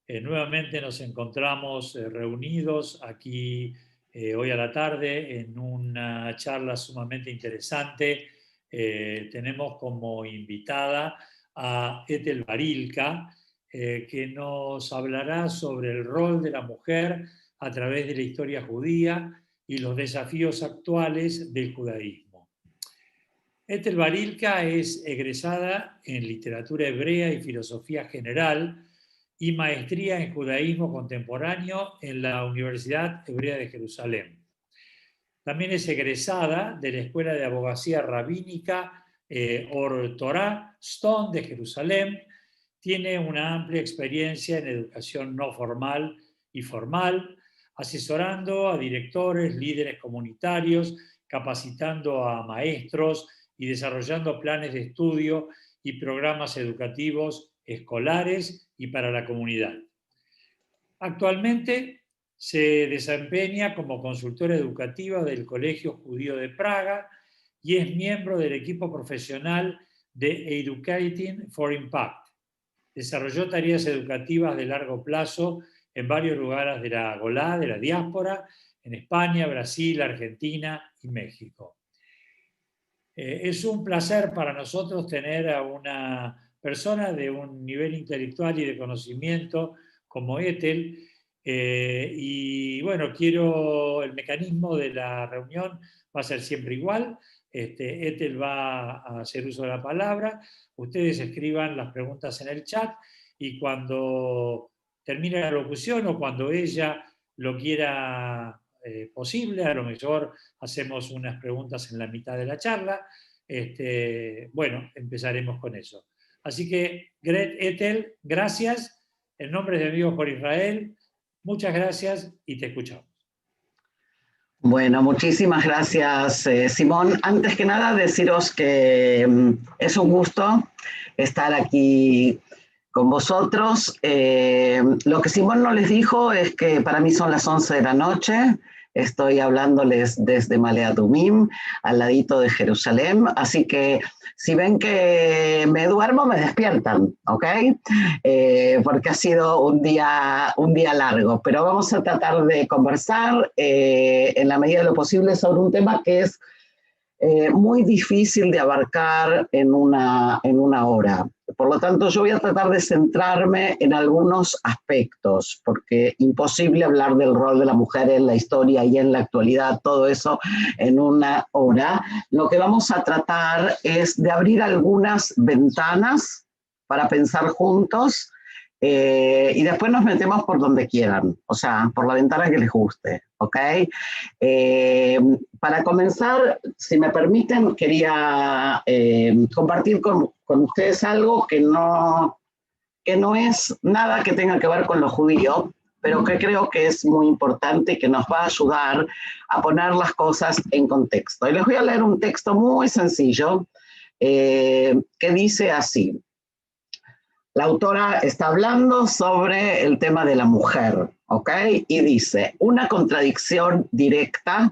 Nuevamente nos encontramos reunidos aquí hoy a la tarde en una charla sumamente interesante. Tenemos como invitada a Ethel Barilka, que nos hablará sobre el rol de la mujer a través de la historia judía y los desafíos actuales del judaísmo. Ethel Barilka es egresada en literatura hebrea y filosofía general y maestría en judaísmo contemporáneo en la Universidad Hebrea de Jerusalén. También es egresada de la Escuela de Abogacía Rabínica Or Torah Stone de Jerusalén. Tiene una amplia experiencia en educación no formal y formal, asesorando a directores, líderes comunitarios, capacitando a maestros y desarrollando planes de estudio y programas educativos escolares y para la comunidad. Actualmente se desempeña como consultora educativa del Colegio Judío de Praga y es miembro del equipo profesional de Educating for Impact. Desarrolló tareas educativas de largo plazo en varios lugares de la Golá, de la diáspora, en España, Brasil, Argentina y México. Es un placer para nosotros tener a una persona de un nivel intelectual y de conocimiento como Ethel. Y bueno, el mecanismo de la reunión va a ser siempre igual. Ethel va a hacer uso de la palabra, ustedes escriban las preguntas en el chat y cuando termine la locución o cuando ella lo quiera posible, a lo mejor hacemos unas preguntas en la mitad de la charla. Bueno, empezaremos con eso. Así que, Ethel, gracias. En nombre de Amigos por Israel, muchas gracias y te escuchamos. Bueno, muchísimas gracias, Simón. Antes que nada, deciros que es un gusto estar aquí con vosotros. Lo que Simón no les dijo es que para mí son las 11 de la noche. Estoy hablándoles desde Ma'ale Adumim, al ladito de Jerusalén. Así que si ven que me duermo, me despiertan, ¿ok? Porque ha sido un día largo. Pero vamos a tratar de conversar en la medida de lo posible sobre un tema que es muy difícil de abarcar en una hora. Por lo tanto, yo voy a tratar de centrarme en algunos aspectos, porque imposible hablar del rol de la mujer en la historia y en la actualidad, todo eso en una hora. Lo que vamos a tratar es de abrir algunas ventanas para pensar juntos y después nos metemos por donde quieran, o sea, por la ventana que les guste, ¿ok? Para comenzar, si me permiten, quería compartir con ustedes algo que no es nada que tenga que ver con lo judío, pero que creo que es muy importante y que nos va a ayudar a poner las cosas en contexto. Y les voy a leer un texto muy sencillo que dice así. La autora está hablando sobre el tema de la mujer, ¿ok? Y dice, una contradicción directa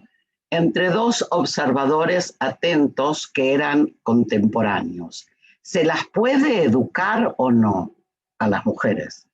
entre dos observadores atentos que eran contemporáneos. ¿Se las puede educar o no a las mujeres?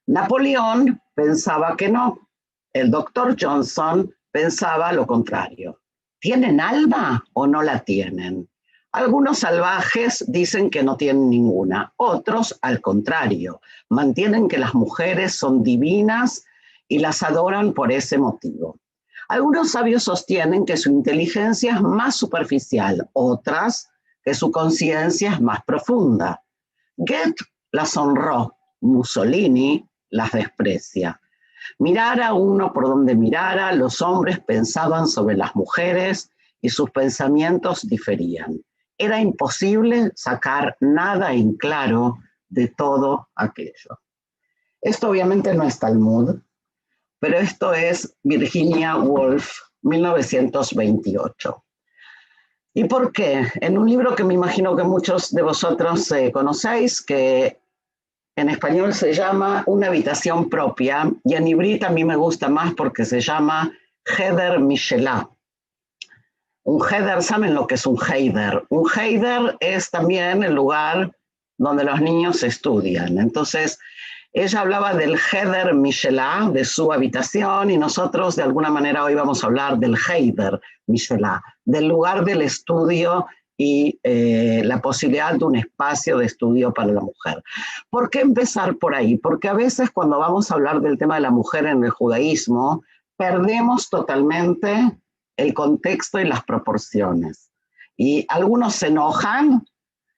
Napoleón pensaba que no. El doctor Johnson pensaba lo contrario. ¿Tienen alma o no la tienen? Algunos salvajes dicen que no tienen ninguna, otros, al contrario, mantienen que las mujeres son divinas y las adoran por ese motivo. Algunos sabios sostienen que su inteligencia es más superficial, otras que su conciencia es más profunda. Goethe las honró, Mussolini las desprecia. Mirara uno por donde mirara, los hombres pensaban sobre las mujeres y sus pensamientos diferían. Era imposible sacar nada en claro de todo aquello. Esto obviamente no es Talmud, pero esto es Virginia Woolf, 1928. ¿Y por qué? En un libro que me imagino que muchos de vosotros conocéis, que en español se llama Una habitación propia, y en hibrit a mí me gusta más porque se llama Heder Mishelah. Un Heder, ¿saben lo que es un Heider? Un Heider es también el lugar donde los niños estudian. Entonces, Ella hablaba del Heder Mishelá, de su habitación, y nosotros de alguna manera hoy vamos a hablar del Heider Mishelá, del lugar del estudio y la posibilidad de un espacio de estudio para la mujer. ¿Por qué empezar por ahí? Porque a veces cuando vamos a hablar del tema de la mujer en el judaísmo, perdemos totalmente el contexto y las proporciones. Y algunos se enojan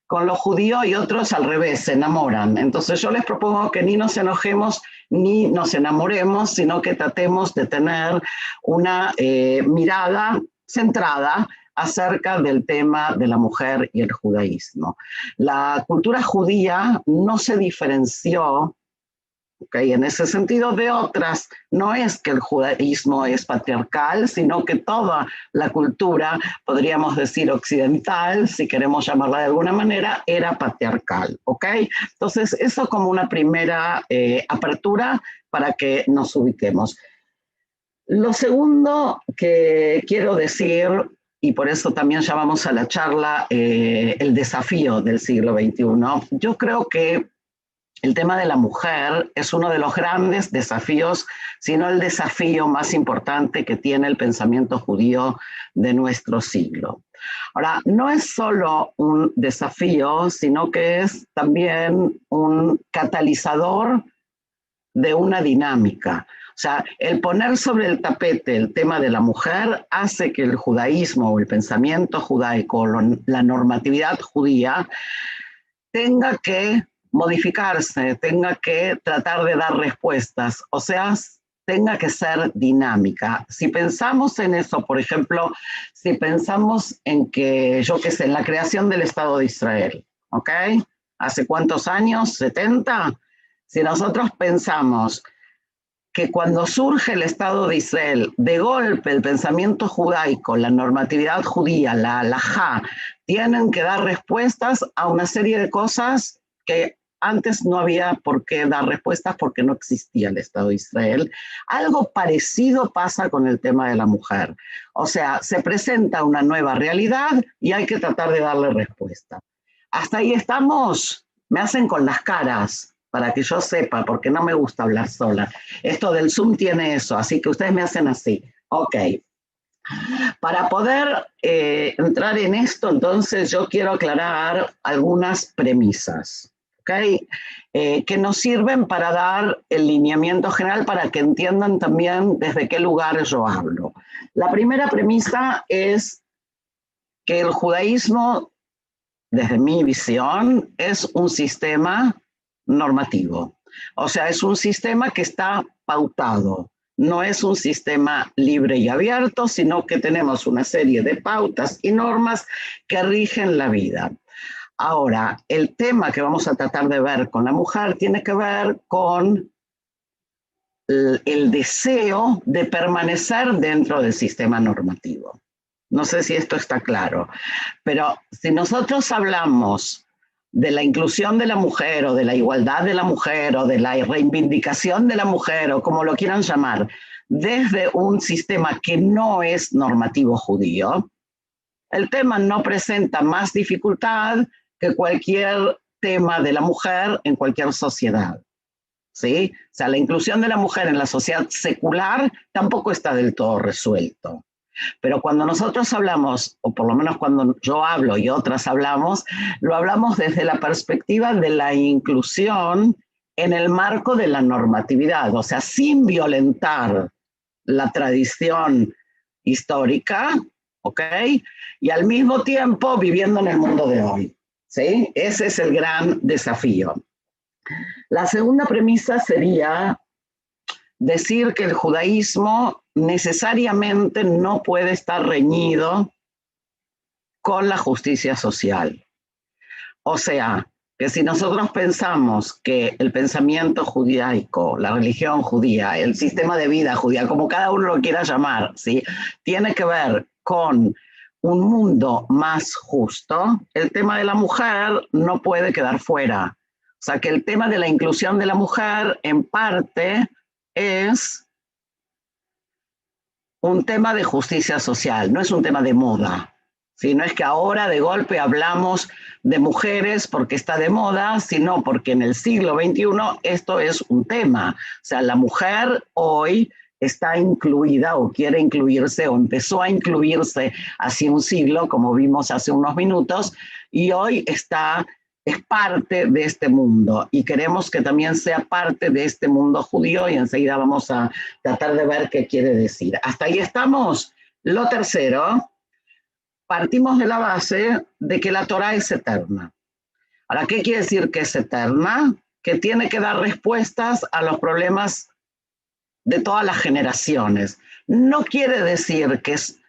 con los judíos y otros al revés, se enamoran. Entonces yo les propongo que ni nos enojemos ni nos enamoremos, sino que tratemos de tener una mirada centrada acerca del tema de la mujer y el judaísmo. La cultura judía no se diferenció, ¿okay?, en ese sentido de otras. No es que el judaísmo es patriarcal, sino que toda la cultura, podríamos decir occidental, si queremos llamarla de alguna manera, era patriarcal, ¿ok? Entonces, eso como una primera apertura para que nos ubiquemos. Lo segundo que quiero decir, y por eso también llamamos a la charla el desafío del siglo XXI, yo creo que el tema de la mujer es uno de los grandes desafíos, si no el desafío más importante que tiene el pensamiento judío de nuestro siglo. Ahora, no es solo un desafío, sino que es también un catalizador de una dinámica. O sea, el poner sobre el tapete el tema de la mujer hace que el judaísmo o el pensamiento judaico, la normatividad judía, tenga que modificarse, tenga que tratar de dar respuestas, o sea, tenga que ser dinámica. Si pensamos en eso, por ejemplo, si pensamos en que, yo qué sé, en la creación del Estado de Israel, ¿ok? ¿Hace cuántos años? ¿70? Si nosotros pensamos que cuando surge el Estado de Israel, de golpe el pensamiento judaico, la normatividad judía, la halajá, tienen que dar respuestas a una serie de cosas que antes no había por qué dar respuestas porque no existía el Estado de Israel. Algo parecido pasa con el tema de la mujer. O sea, se presenta una nueva realidad y hay que tratar de darle respuesta. Hasta ahí estamos. Me hacen con las caras para que yo sepa, porque no me gusta hablar sola. Esto del Zoom tiene eso, así que ustedes me hacen así. Ok. Para poder entrar en esto, entonces yo quiero aclarar algunas premisas, ¿ok? Que nos sirven para dar el lineamiento general para que entiendan también desde qué lugar yo hablo. La primera premisa es que el judaísmo, desde mi visión, es un sistema normativo. O sea, es un sistema que está pautado. No es un sistema libre y abierto, sino que tenemos una serie de pautas y normas que rigen la vida. Ahora, el tema que vamos a tratar de ver con la mujer tiene que ver con el deseo de permanecer dentro del sistema normativo. No sé si esto está claro, pero si nosotros hablamos de la inclusión de la mujer o de la igualdad de la mujer o de la reivindicación de la mujer o como lo quieran llamar, desde un sistema que no es normativo judío, el tema no presenta más dificultad que cualquier tema de la mujer en cualquier sociedad. ¿Sí? O sea, la inclusión de la mujer en la sociedad secular tampoco está del todo resuelto. Pero cuando nosotros hablamos, o por lo menos cuando yo hablo y otras hablamos, lo hablamos desde la perspectiva de la inclusión en el marco de la normatividad, o sea, sin violentar la tradición histórica, ¿ok? Y al mismo tiempo viviendo en el mundo de hoy, ¿sí? Ese es el gran desafío. La segunda premisa sería decir que el judaísmo necesariamente no puede estar reñido con la justicia social. O sea, que si nosotros pensamos que el pensamiento judaico, la religión judía, el sistema de vida judía, como cada uno lo quiera llamar, ¿sí?, tiene que ver con un mundo más justo, el tema de la mujer no puede quedar fuera. O sea, que el tema de la inclusión de la mujer, en parte, es un tema de justicia social, no es un tema de moda, ¿sí? No es que ahora de golpe hablamos de mujeres porque está de moda, sino porque en el siglo XXI esto es un tema. O sea, la mujer hoy está incluida o quiere incluirse o empezó a incluirse hace un siglo, como vimos hace unos minutos, y hoy es parte de este mundo y queremos que también sea parte de este mundo judío y enseguida vamos a tratar de ver qué quiere decir. Hasta ahí estamos. Lo tercero, partimos de la base de que la Torá es eterna. Ahora, ¿qué quiere decir que es eterna? Que tiene que dar respuestas a los problemas de todas las generaciones. No quiere decir que es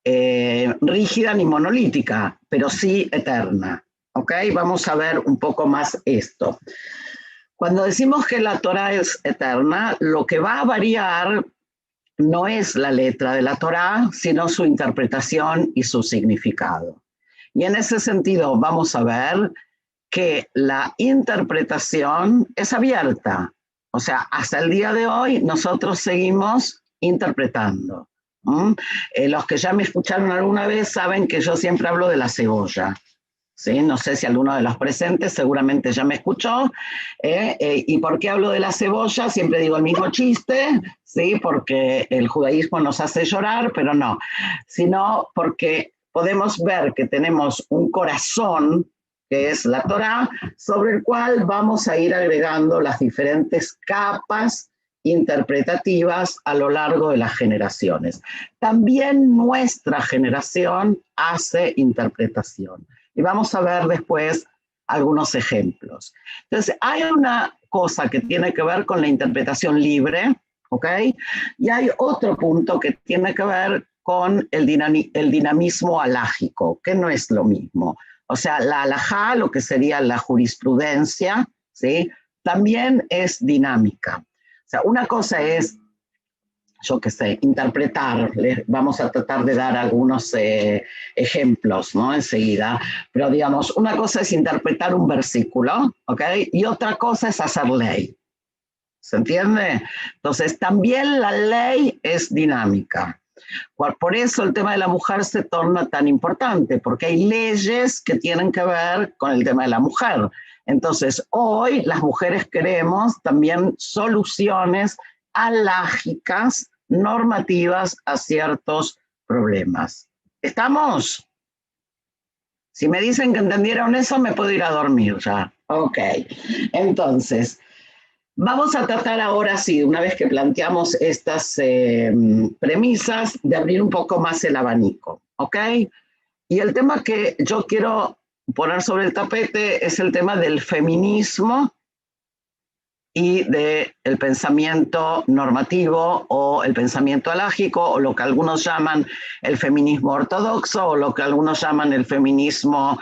rígida ni monolítica, pero sí eterna. ¿Ok? Vamos a ver un poco más esto. Cuando decimos que la Torá es eterna, lo que va a variar no es la letra de la Torá, sino su interpretación y su significado. Y en ese sentido vamos a ver que la interpretación es abierta. O sea, hasta el día de hoy nosotros seguimos interpretando. Los que ya me escucharon alguna vez saben que yo siempre hablo de la cebolla. ¿Sí? No sé si alguno de los presentes seguramente ya me escuchó. ¿Y por qué hablo de la cebolla? Siempre digo el mismo chiste, ¿sí? Porque el judaísmo nos hace llorar, pero no. Sino porque podemos ver que tenemos un corazón, que es la Torá, sobre el cual vamos a ir agregando las diferentes capas interpretativas a lo largo de las generaciones. También nuestra generación hace interpretación. Y vamos a ver después algunos ejemplos. Entonces, hay una cosa que tiene que ver con la interpretación libre, ¿ok? Y hay otro punto que tiene que ver con el dinamismo alágico, que no es lo mismo. O sea, la alajá, lo que sería la jurisprudencia, ¿sí? También es dinámica. O sea, una cosa es, yo qué sé, interpretar. Vamos a tratar de dar algunos ejemplos, ¿no? Enseguida. Pero digamos, una cosa es interpretar un versículo, ¿ok? Y otra cosa es hacer ley. ¿Se entiende? Entonces, también la ley es dinámica. Por eso el tema de la mujer se torna tan importante, porque hay leyes que tienen que ver con el tema de la mujer. Entonces, hoy las mujeres queremos también soluciones alágicas, normativas a ciertos problemas. ¿Estamos? Si me dicen que entendieron eso, me puedo ir a dormir ya. Ok. Entonces, vamos a tratar ahora sí, una vez que planteamos estas premisas, de abrir un poco más el abanico. ¿Ok? Y el tema que yo quiero poner sobre el tapete es el tema del feminismo y del pensamiento normativo o el pensamiento alágico o lo que algunos llaman el feminismo ortodoxo o lo que algunos llaman el feminismo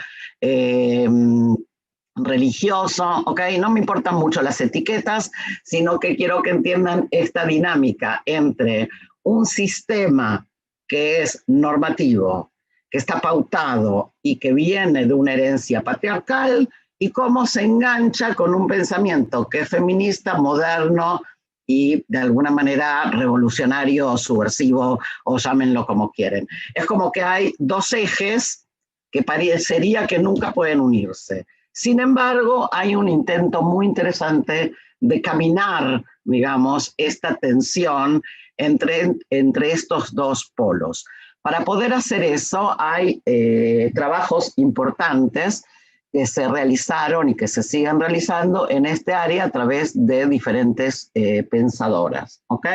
religioso, ¿ok? No me importan mucho las etiquetas, sino que quiero que entiendan esta dinámica entre un sistema que es normativo, que está pautado y que viene de una herencia patriarcal, y cómo se engancha con un pensamiento que es feminista, moderno y de alguna manera revolucionario o subversivo, o llámenlo como quieren. Es como que hay dos ejes que parecería que nunca pueden unirse. Sin embargo, hay un intento muy interesante de caminar, digamos, esta tensión entre estos dos polos. Para poder hacer eso hay trabajos importantes que se realizaron y que se siguen realizando en este área a través de diferentes pensadoras, ¿ok?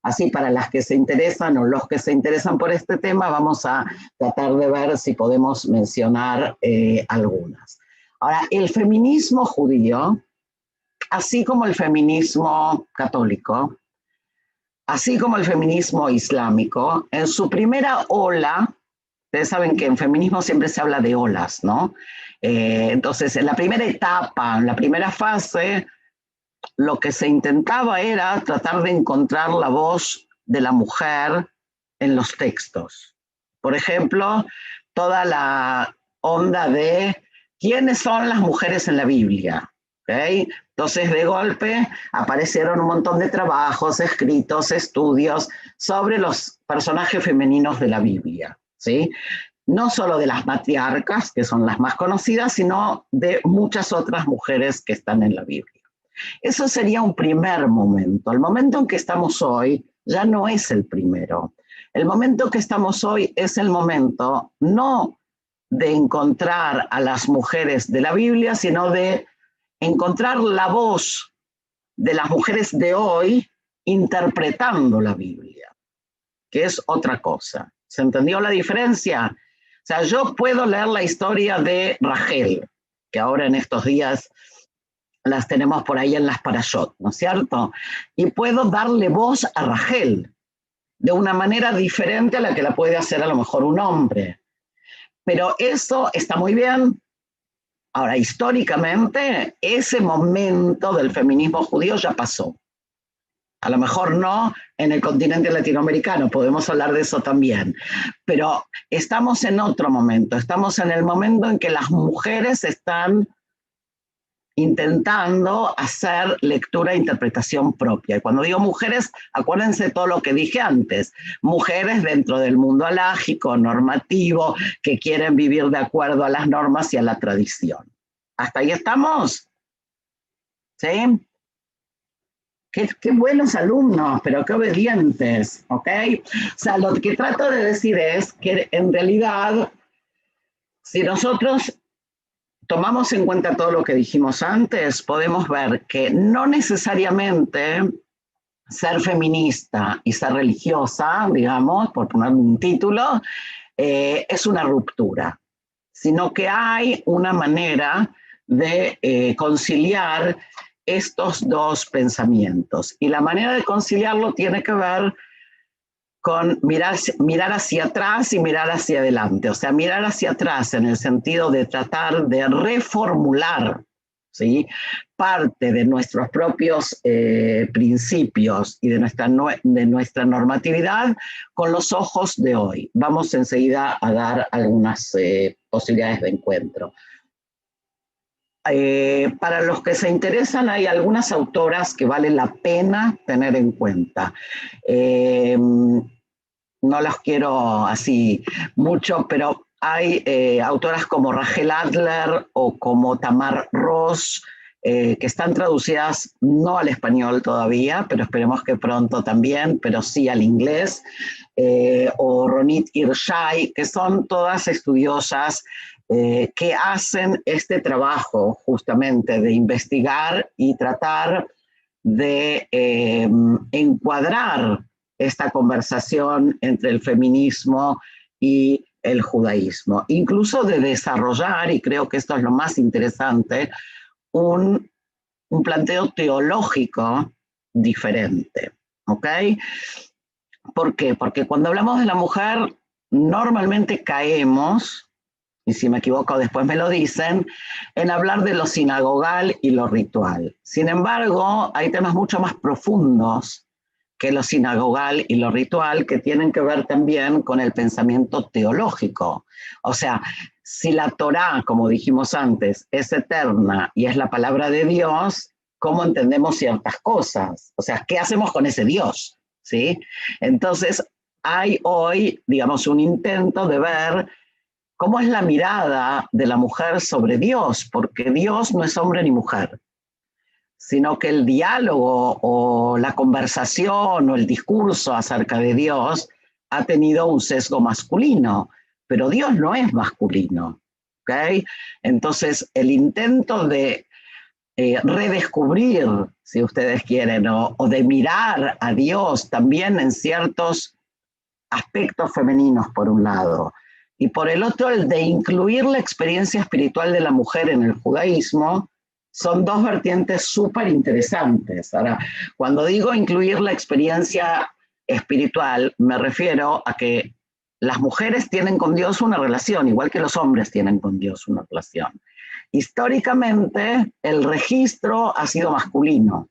Así, para las que se interesan o los que se interesan por este tema, vamos a tratar de ver si podemos mencionar algunas. Ahora, el feminismo judío, así como el feminismo católico, así como el feminismo islámico, en su primera ola, ustedes saben que en feminismo siempre se habla de olas, ¿no? Entonces, en la primera etapa, en la primera fase, lo que se intentaba era tratar de encontrar la voz de la mujer en los textos. Por ejemplo, toda la onda de quiénes son las mujeres en la Biblia. ¿Okay? Entonces, de golpe, aparecieron un montón de trabajos, escritos, estudios sobre los personajes femeninos de la Biblia, ¿sí? no solo de las matriarcas, que son las más conocidas, sino de muchas otras mujeres que están en la Biblia. Eso sería un primer momento. El momento en que estamos hoy ya no es el primero. El momento que estamos hoy es el momento no de encontrar a las mujeres de la Biblia, sino de encontrar la voz de las mujeres de hoy interpretando la Biblia, que es otra cosa. ¿Se entendió la diferencia? O sea, yo puedo leer la historia de Rachel, que ahora en estos días las tenemos por ahí en las Parashot, ¿no es cierto? Y puedo darle voz a Rachel de una manera diferente a la que la puede hacer a lo mejor un hombre. Pero eso está muy bien. Ahora, históricamente, ese momento del feminismo judío ya pasó. A lo mejor no en el continente latinoamericano, podemos hablar de eso también, pero estamos en otro momento, estamos en el momento en que las mujeres están intentando hacer lectura e interpretación propia. Y cuando digo mujeres, acuérdense de todo lo que dije antes, mujeres dentro del mundo alágico, normativo, que quieren vivir de acuerdo a las normas y a la tradición. ¿Hasta ahí estamos? ¿Sí? Qué buenos alumnos, pero qué obedientes, ¿ok? O sea, lo que trato de decir es que en realidad, si nosotros tomamos en cuenta todo lo que dijimos antes, podemos ver que no necesariamente ser feminista y ser religiosa, digamos, por poner un título, es una ruptura, sino que hay una manera de conciliar estos dos pensamientos. Y la manera de conciliarlo tiene que ver con mirar hacia atrás y mirar hacia adelante. O sea, mirar hacia atrás en el sentido de tratar de reformular, ¿sí?, parte de nuestros propios principios y de nuestra normatividad con los ojos de hoy. Vamos enseguida a dar algunas posibilidades de encuentro. Para los que se interesan, hay algunas autoras que vale la pena tener en cuenta. No las quiero así mucho, pero hay autoras como Rachel Adler o como Tamar Ross, que están traducidas no al español todavía, pero esperemos que pronto también, pero sí al inglés, o Ronit Irshai, que son todas estudiosas que hacen este trabajo justamente de investigar y tratar de encuadrar esta conversación entre el feminismo y el judaísmo, incluso de desarrollar, y creo que esto es lo más interesante, un planteo teológico diferente, ¿ok? ¿Por qué? Porque cuando hablamos de la mujer, normalmente caemos, y si me equivoco después me lo dicen, en hablar de lo sinagogal y lo ritual. Sin embargo, hay temas mucho más profundos que lo sinagogal y lo ritual, que tienen que ver también con el pensamiento teológico. O sea, si la Torá, como dijimos antes, es eterna y es la palabra de Dios, ¿cómo entendemos ciertas cosas? O sea, ¿qué hacemos con ese Dios? ¿Sí? Entonces, hay hoy, digamos, un intento de ver cómo es la mirada de la mujer sobre Dios, porque Dios no es hombre ni mujer, sino que el diálogo o la conversación o el discurso acerca de Dios ha tenido un sesgo masculino, pero Dios no es masculino, ¿ok? Entonces, el intento de redescubrir, si ustedes quieren, o de mirar a Dios también en ciertos aspectos femeninos, por un lado, y por el otro, el de incluir la experiencia espiritual de la mujer en el judaísmo, son dos vertientes súper interesantes. Ahora, cuando digo incluir la experiencia espiritual, me refiero a que las mujeres tienen con Dios una relación, igual que los hombres tienen con Dios una relación. Históricamente, el registro ha sido masculino,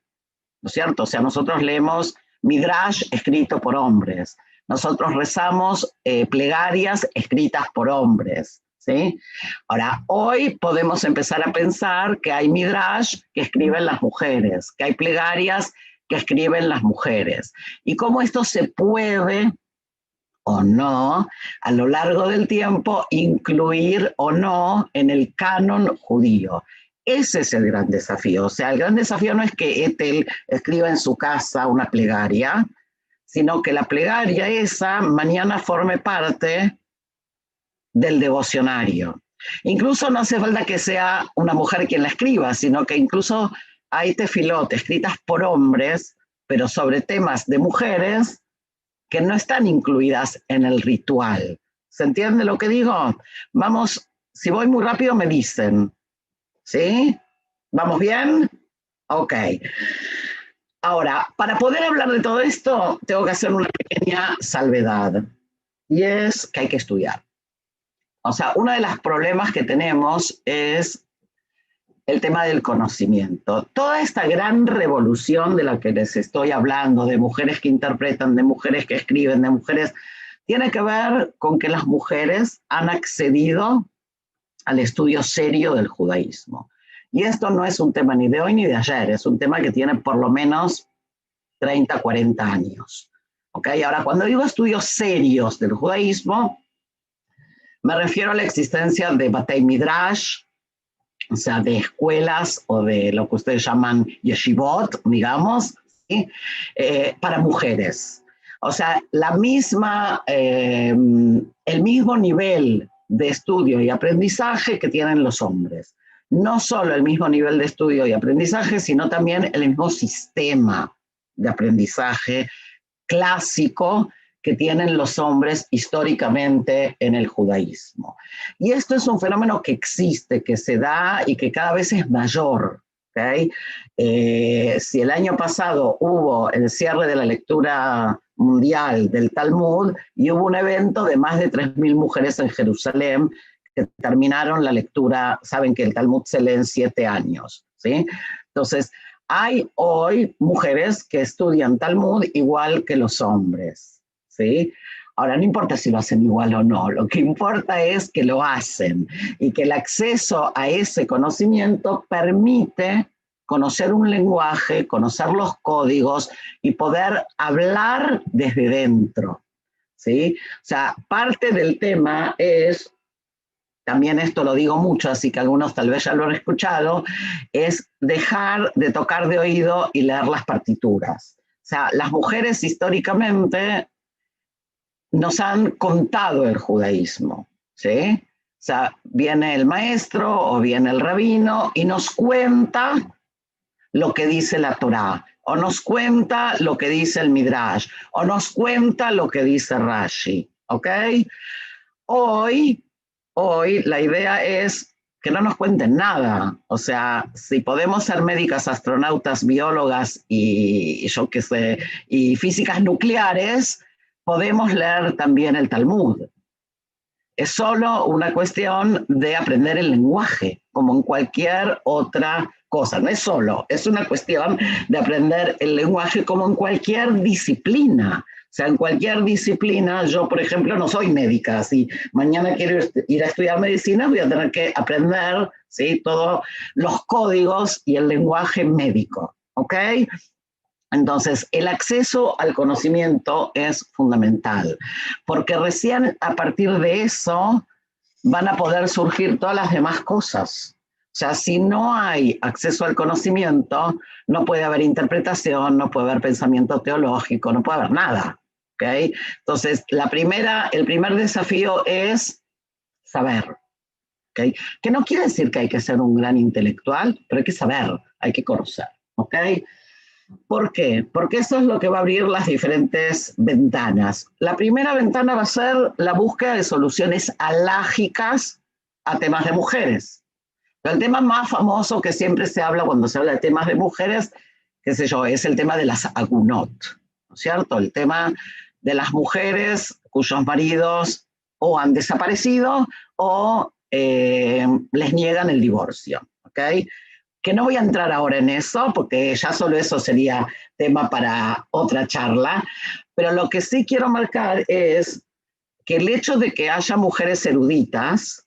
¿no es cierto? O sea, nosotros leemos Midrash escrito por hombres, nosotros rezamos plegarias escritas por hombres, ¿sí? Ahora, hoy podemos empezar a pensar que hay Midrash que escriben las mujeres, que hay plegarias que escriben las mujeres, y cómo esto se puede o no, a lo largo del tiempo, incluir o no en el canon judío. Ese es el gran desafío. O sea, el gran desafío no es que Ethel escriba en su casa una plegaria, sino que la plegaria esa mañana forme parte del devocionario. Incluso no hace falta que sea una mujer quien la escriba, sino que incluso hay tefilot escritas por hombres, pero sobre temas de mujeres, que no están incluidas en el ritual. ¿Se entiende lo que digo? Vamos, si voy muy rápido me dicen. ¿Sí? ¿Vamos bien? Ok. Ahora, para poder hablar de todo esto, tengo que hacer una pequeña salvedad. Y es que hay que estudiar. O sea, uno de los problemas que tenemos es el tema del conocimiento. Toda esta gran revolución de la que les estoy hablando, de mujeres que interpretan, de mujeres que escriben, de mujeres, tiene que ver con que las mujeres han accedido al estudio serio del judaísmo. Y esto no es un tema ni de hoy ni de ayer, es un tema que tiene por lo menos 30, 40 años. ¿Okay? Ahora, cuando digo estudios serios del judaísmo, me refiero a la existencia de Batei Midrash, o sea, de escuelas o de lo que ustedes llaman yeshivot, digamos, ¿sí? Para mujeres. O sea, el mismo nivel de estudio y aprendizaje que tienen los hombres. No solo el mismo nivel de estudio y aprendizaje, sino también el mismo sistema de aprendizaje clásico que tienen los hombres históricamente en el judaísmo. Y esto es un fenómeno que existe, que se da y que cada vez es mayor. ¿Okay? Si el año pasado hubo el cierre de la lectura mundial del Talmud y hubo un evento de más de 3.000 mujeres en Jerusalén que terminaron la lectura, saben que el Talmud se lee en 7 años, ¿sí? Entonces, hay hoy mujeres que estudian Talmud igual que los hombres, ¿sí? Ahora, no importa si lo hacen igual o no, lo que importa es que lo hacen y que el acceso a ese conocimiento permite conocer un lenguaje, conocer los códigos y poder hablar desde dentro, ¿sí? O sea, parte del tema es, también esto lo digo mucho, así que algunos tal vez ya lo han escuchado, es dejar de tocar de oído y leer las partituras. O sea, las mujeres históricamente nos han contado el judaísmo, ¿sí? O sea, viene el maestro o viene el rabino y nos cuenta lo que dice la Torá, o nos cuenta lo que dice el Midrash, o nos cuenta lo que dice Rashi, ¿ok? Hoy la idea es que no nos cuenten nada. O sea, si podemos ser médicas, astronautas, biólogas y yo qué sé, y físicas nucleares, podemos leer también el Talmud. Es solo una cuestión de aprender el lenguaje, como en cualquier otra cosa. No es solo, es una cuestión de aprender el lenguaje como en cualquier disciplina. O sea, en cualquier disciplina, yo, por ejemplo, no soy médica. Si mañana quiero ir a estudiar medicina, voy a tener que aprender, ¿sí?, todos los códigos y el lenguaje médico, ¿ok? Entonces, el acceso al conocimiento es fundamental, porque recién a partir de eso van a poder surgir todas las demás cosas. O sea, si no hay acceso al conocimiento, no puede haber interpretación, no puede haber pensamiento teológico, no puede haber nada. ¿Okay? Entonces, el primer desafío es saber. ¿Okay? Que no quiere decir que hay que ser un gran intelectual, pero hay que saber, hay que conocer. ¿Okay? ¿Por qué? Porque eso es lo que va a abrir las diferentes ventanas. La primera ventana va a ser la búsqueda de soluciones alágicas a temas de mujeres. Pero el tema más famoso que siempre se habla cuando se habla de temas de mujeres, qué sé yo, es el tema de las agunot, ¿no es cierto? El tema de las mujeres cuyos maridos o han desaparecido o les niegan el divorcio, ¿ok? Que no voy a entrar ahora en eso, porque ya solo eso sería tema para otra charla, pero lo que sí quiero marcar es que el hecho de que haya mujeres eruditas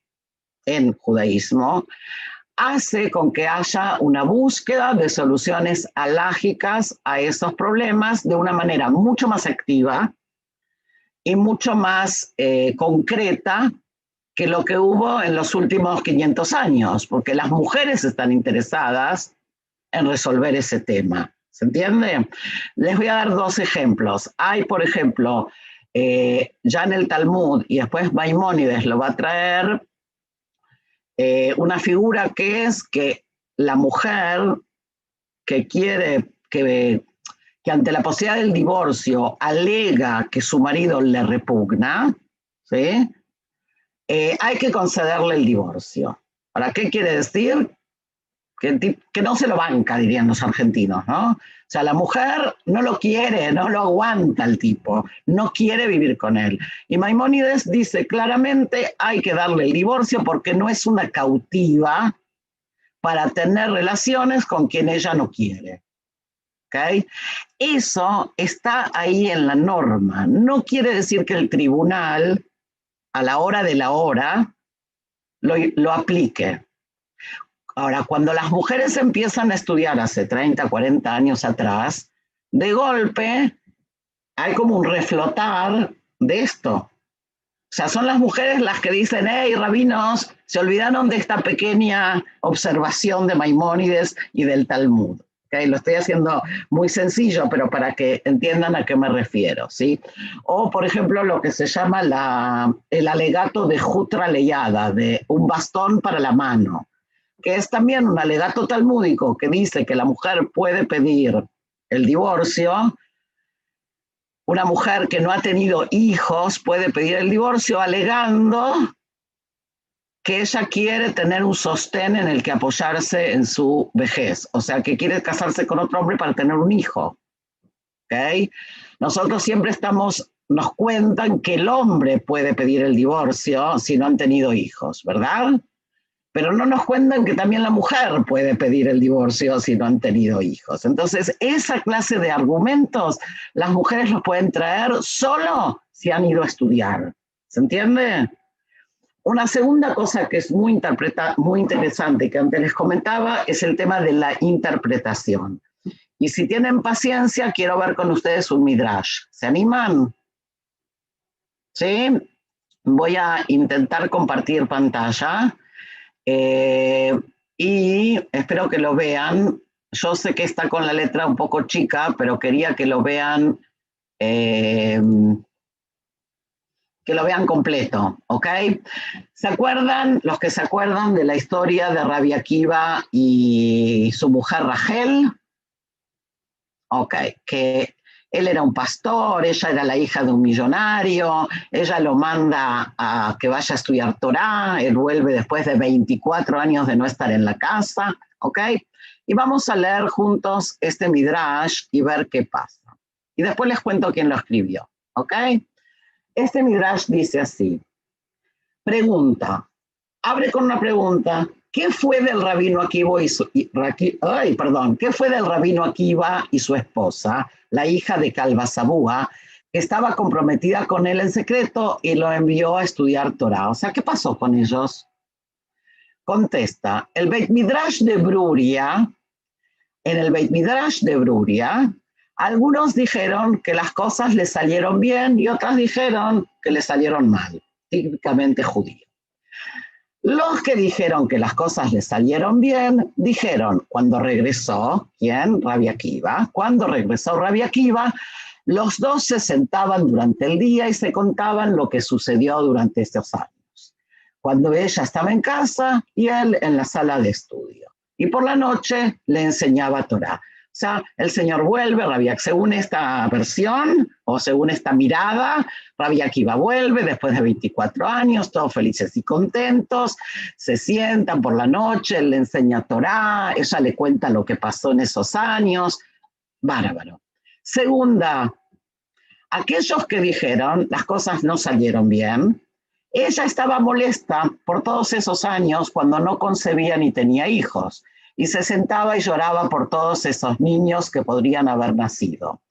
en judaísmo hace con que haya una búsqueda de soluciones alágicas a esos problemas de una manera mucho más activa y mucho más concreta que lo que hubo en los últimos 500 años, porque las mujeres están interesadas en resolver ese tema. ¿Se entiende? Les voy a dar 2 ejemplos. Hay, por ejemplo, ya en el Talmud, y después Maimónides lo va a traer, una figura que es que la mujer que quiere, que ante la posibilidad del divorcio alega que su marido le repugna, ¿sí? Hay que concederle el divorcio. ¿Para qué quiere decir? Que no se lo banca, dirían los argentinos, ¿no? O sea, la mujer no lo quiere, no lo aguanta el tipo, no quiere vivir con él. Y Maimónides dice claramente hay que darle el divorcio porque no es una cautiva para tener relaciones con quien ella no quiere. ¿Okay? Eso está ahí en la norma. No quiere decir que el tribunal, a la hora de la hora, lo aplique. Ahora, cuando las mujeres empiezan a estudiar hace 30, 40 años atrás, de golpe hay como un reflotar de esto. O sea, son las mujeres las que dicen, hey, rabinos, se olvidaron de esta pequeña observación de Maimónides y del Talmud. ¿Okay? Lo estoy haciendo muy sencillo, pero para que entiendan a qué me refiero, ¿sí? O, por ejemplo, lo que se llama el alegato de Jutra Leyada, de un bastón para la mano, que es también un alegato talmúdico que dice que la mujer puede pedir el divorcio. Una mujer que no ha tenido hijos puede pedir el divorcio alegando que ella quiere tener un sostén en el que apoyarse en su vejez. O sea, que quiere casarse con otro hombre para tener un hijo. ¿Okay? Nosotros siempre nos cuentan que el hombre puede pedir el divorcio si no han tenido hijos, ¿verdad? Pero no nos cuentan que también la mujer puede pedir el divorcio si no han tenido hijos. Entonces, esa clase de argumentos las mujeres los pueden traer solo si han ido a estudiar. ¿Se entiende? Una segunda cosa que es muy interesante que antes les comentaba es el tema de la interpretación. Y si tienen paciencia, quiero ver con ustedes un midrash. ¿Se animan? ¿Sí? Voy a intentar compartir pantalla. Y espero que lo vean. Yo sé que está con la letra un poco chica, pero quería que lo vean completo, ¿ok? ¿Se acuerdan, los que se acuerdan de la historia de Rabbi Akiva y su mujer Rachel? Ok, que él era un pastor, ella era la hija de un millonario, ella lo manda a que vaya a estudiar Torá, él vuelve después de 24 años de no estar en la casa, ¿ok? Y vamos a leer juntos este midrash y ver qué pasa. Y después les cuento quién lo escribió, ¿ok? Este midrash dice así, abre con una pregunta. ¿Qué fue del rabino Akiva ¿Qué fue del rabino Akiva y su esposa, la hija de Calva Sabúa, que estaba comprometida con él en secreto y lo envió a estudiar Torah? O sea, ¿qué pasó con ellos? Contesta, en el Beit Midrash de Bruria, algunos dijeron que las cosas le salieron bien y otras dijeron que le salieron mal, típicamente judío. Los que dijeron que las cosas le salieron bien, dijeron, cuando regresó, ¿quién? Rabbi Akiva. Cuando regresó Rabbi Akiva, los dos se sentaban durante el día y se contaban lo que sucedió durante estos años. Cuando ella estaba en casa y él en la sala de estudio. Y por la noche le enseñaba Torah. O sea, el Señor vuelve, según esta versión o según esta mirada, Rabbi Akiva vuelve después de 24 años, todos felices y contentos, se sientan por la noche, él le enseña Torah, ella le cuenta lo que pasó en esos años, bárbaro. Segunda, aquellos que dijeron las cosas no salieron bien, ella estaba molesta por todos esos años cuando no concebía ni tenía hijos. Y se sentaba y lloraba por todos esos niños que podrían haber nacido,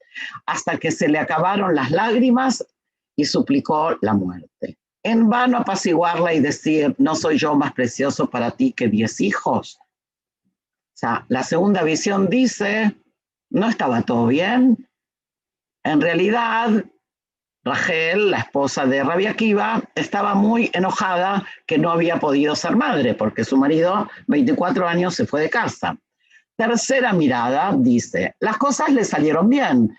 hasta que se le acabaron las lágrimas y suplicó la muerte. En vano apaciguarla y decir, ¿no soy yo más precioso para ti que 10 hijos? O sea, la segunda visión dice, no estaba todo bien. En realidad, Rachel, la esposa de Rabbi Akiva, estaba muy enojada que no había podido ser madre porque su marido, 24 años, se fue de casa. Tercera mirada, dice, las cosas le salieron bien,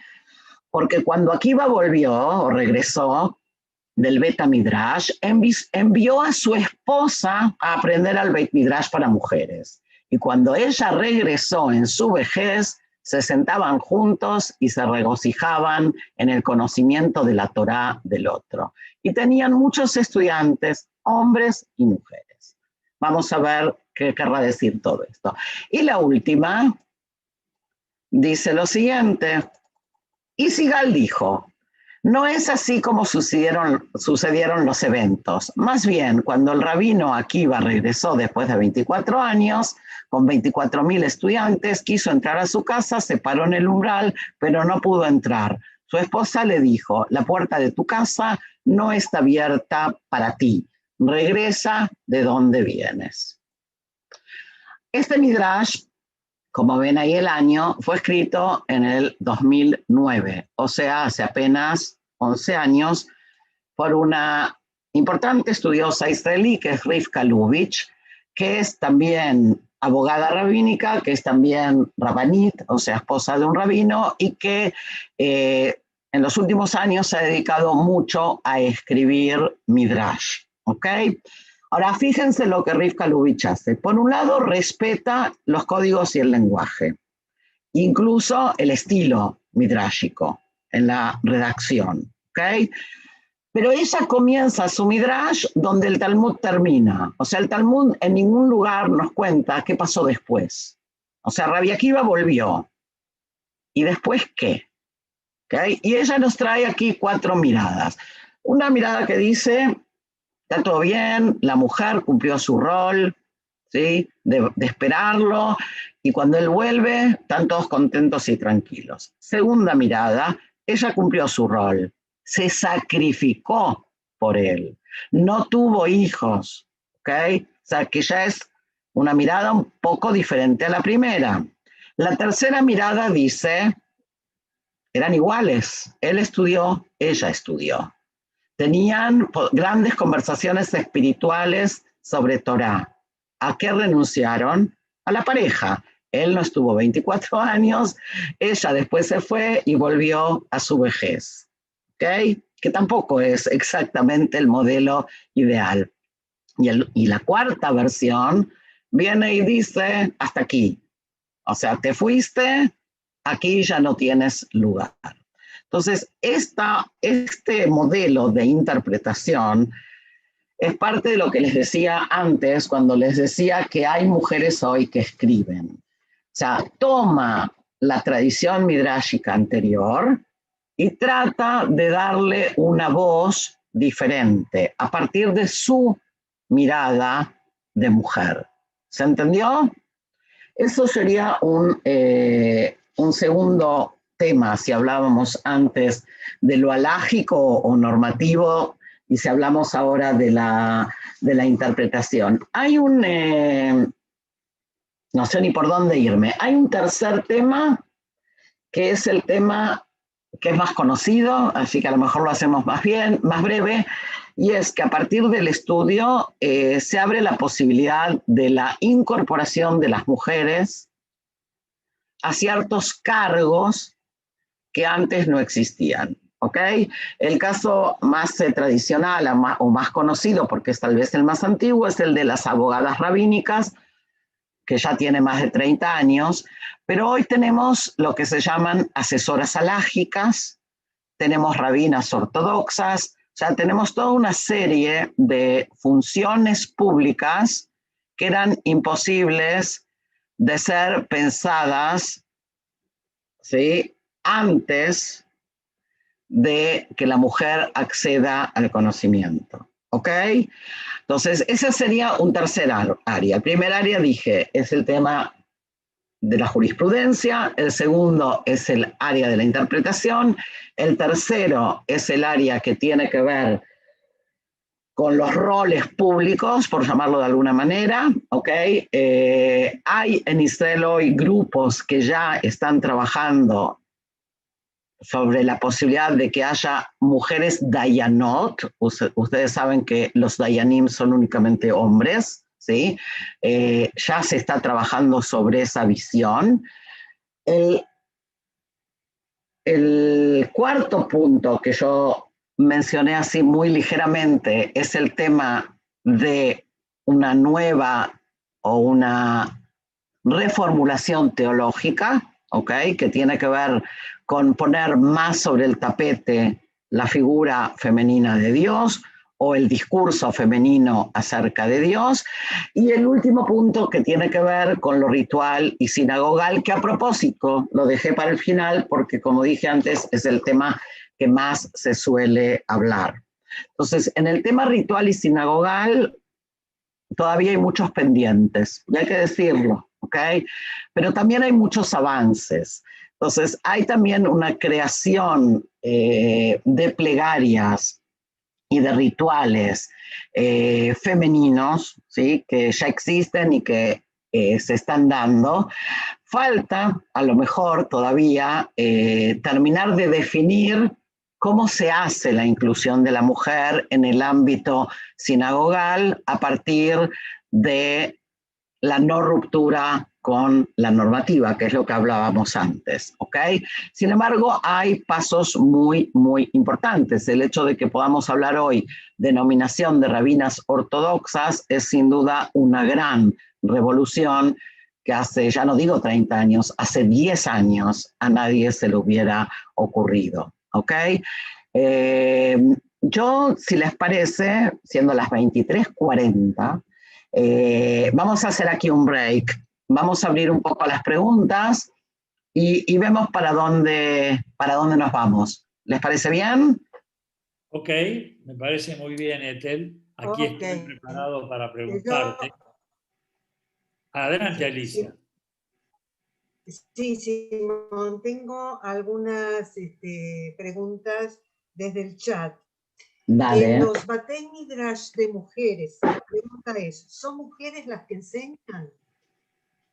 porque cuando Akiva volvió o regresó del Bet Midrash, envió a su esposa a aprender al Bet Midrash para mujeres. Y cuando ella regresó en su vejez, se sentaban juntos y se regocijaban en el conocimiento de la Torá del otro. Y tenían muchos estudiantes, hombres y mujeres. Vamos a ver qué querrá decir todo esto. Y la última dice lo siguiente. Y Sigal dijo, no es así como sucedieron los eventos. Más bien, cuando el rabino Akiva regresó después de 24 años, con 24.000 estudiantes, quiso entrar a su casa, se paró en el umbral, pero no pudo entrar. Su esposa le dijo, la puerta de tu casa no está abierta para ti. Regresa de donde vienes. Este Midrash, como ven ahí el año, fue escrito en el 2009, o sea, hace apenas 11 años, por una importante estudiosa israelí que es Rivka Lubitsch, que es también abogada rabínica, que es también rabanit, o sea, esposa de un rabino, y que en los últimos años se ha dedicado mucho a escribir Midrash, ¿ok? Ahora, fíjense lo que Rivka Lubitsch hace. Por un lado, respeta los códigos y el lenguaje, incluso el estilo midrashico en la redacción, ¿ok? Pero ella comienza su Midrash donde el Talmud termina. O sea, el Talmud en ningún lugar nos cuenta qué pasó después. O sea, Rabbi Akiva volvió. ¿Y después qué? ¿Okay? Y ella nos trae aquí 4 miradas. Una mirada que dice, está todo bien, la mujer cumplió su rol, ¿sí? de esperarlo, y cuando él vuelve, están todos contentos y tranquilos. Segunda mirada, ella cumplió su rol, se sacrificó por él, no tuvo hijos, ¿ok? O sea, que ya es una mirada un poco diferente a la primera. La tercera mirada dice, eran iguales, él estudió, ella estudió. Tenían grandes conversaciones espirituales sobre Torá. ¿A qué renunciaron? A la pareja. Él no estuvo 24 años, ella después se fue y volvió a su vejez. ¿Okay? Que tampoco es exactamente el modelo ideal. Y la cuarta versión viene y dice, hasta aquí. O sea, te fuiste, aquí ya no tienes lugar. Entonces, este modelo de interpretación es parte de lo que les decía antes, cuando les decía que hay mujeres hoy que escriben. O sea, toma la tradición midrashica anterior y trata de darle una voz diferente a partir de su mirada de mujer. ¿Se entendió? Eso sería un segundo tema, si hablábamos antes de lo alágico o normativo y si hablamos ahora de la interpretación. Hay no sé ni por dónde irme, hay un tercer tema que es el tema que es más conocido, así que a lo mejor lo hacemos más breve, y es que a partir del estudio se abre la posibilidad de la incorporación de las mujeres a ciertos cargos que antes no existían. ¿Ok? El caso más tradicional o más conocido, porque es tal vez el más antiguo, es el de las abogadas rabínicas, que ya tiene más de 30 años, pero hoy tenemos lo que se llaman asesoras alágicas, tenemos rabinas ortodoxas, o sea, tenemos toda una serie de funciones públicas que eran imposibles de ser pensadas, ¿sí?, antes de que la mujer acceda al conocimiento. ¿Ok? Entonces, ese sería un tercer área. El primer área, dije, es el tema de la jurisprudencia, el segundo es el área de la interpretación, el tercero es el área que tiene que ver con los roles públicos, por llamarlo de alguna manera, ¿ok? Hay en Israel hoy grupos que ya están trabajando sobre la posibilidad de que haya mujeres dayanot. Ustedes saben que los dayanim son únicamente hombres, ¿sí? Ya se está trabajando sobre esa visión. El cuarto punto que yo mencioné así muy ligeramente es el tema de una nueva o una reformulación teológica, ¿ok? Que tiene que ver con poner más sobre el tapete la figura femenina de Dios o el discurso femenino acerca de Dios. Y el último punto que tiene que ver con lo ritual y sinagogal, que a propósito lo dejé para el final porque, como dije antes, es el tema que más se suele hablar. Entonces, en el tema ritual y sinagogal todavía hay muchos pendientes, y hay que decirlo, ¿ok? Pero también hay muchos avances. Entonces, hay también una creación de plegarias y de rituales femeninos, ¿sí? Que ya existen y que se están dando. Falta, a lo mejor todavía, terminar de definir cómo se hace la inclusión de la mujer en el ámbito sinagogal a partir de la no ruptura con la normativa, que es lo que hablábamos antes, ¿ok? Sin embargo, hay pasos muy, muy importantes. El hecho de que podamos hablar hoy de nominación de rabinas ortodoxas es sin duda una gran revolución que hace, ya no digo 30 años, hace 10 años a nadie se le hubiera ocurrido, ¿ok? Yo, si les parece, siendo las 23:40, vamos a hacer aquí un break. Vamos a abrir un poco las preguntas y vemos para dónde nos vamos. ¿Les parece bien? Ok, me parece muy bien, Ethel. Aquí estoy preparado para preguntarte. Adelante, Alicia. Sí, Simón, tengo algunas preguntas desde el chat. Dale. En los Batei Midrash de mujeres, la pregunta es, ¿son mujeres las que enseñan?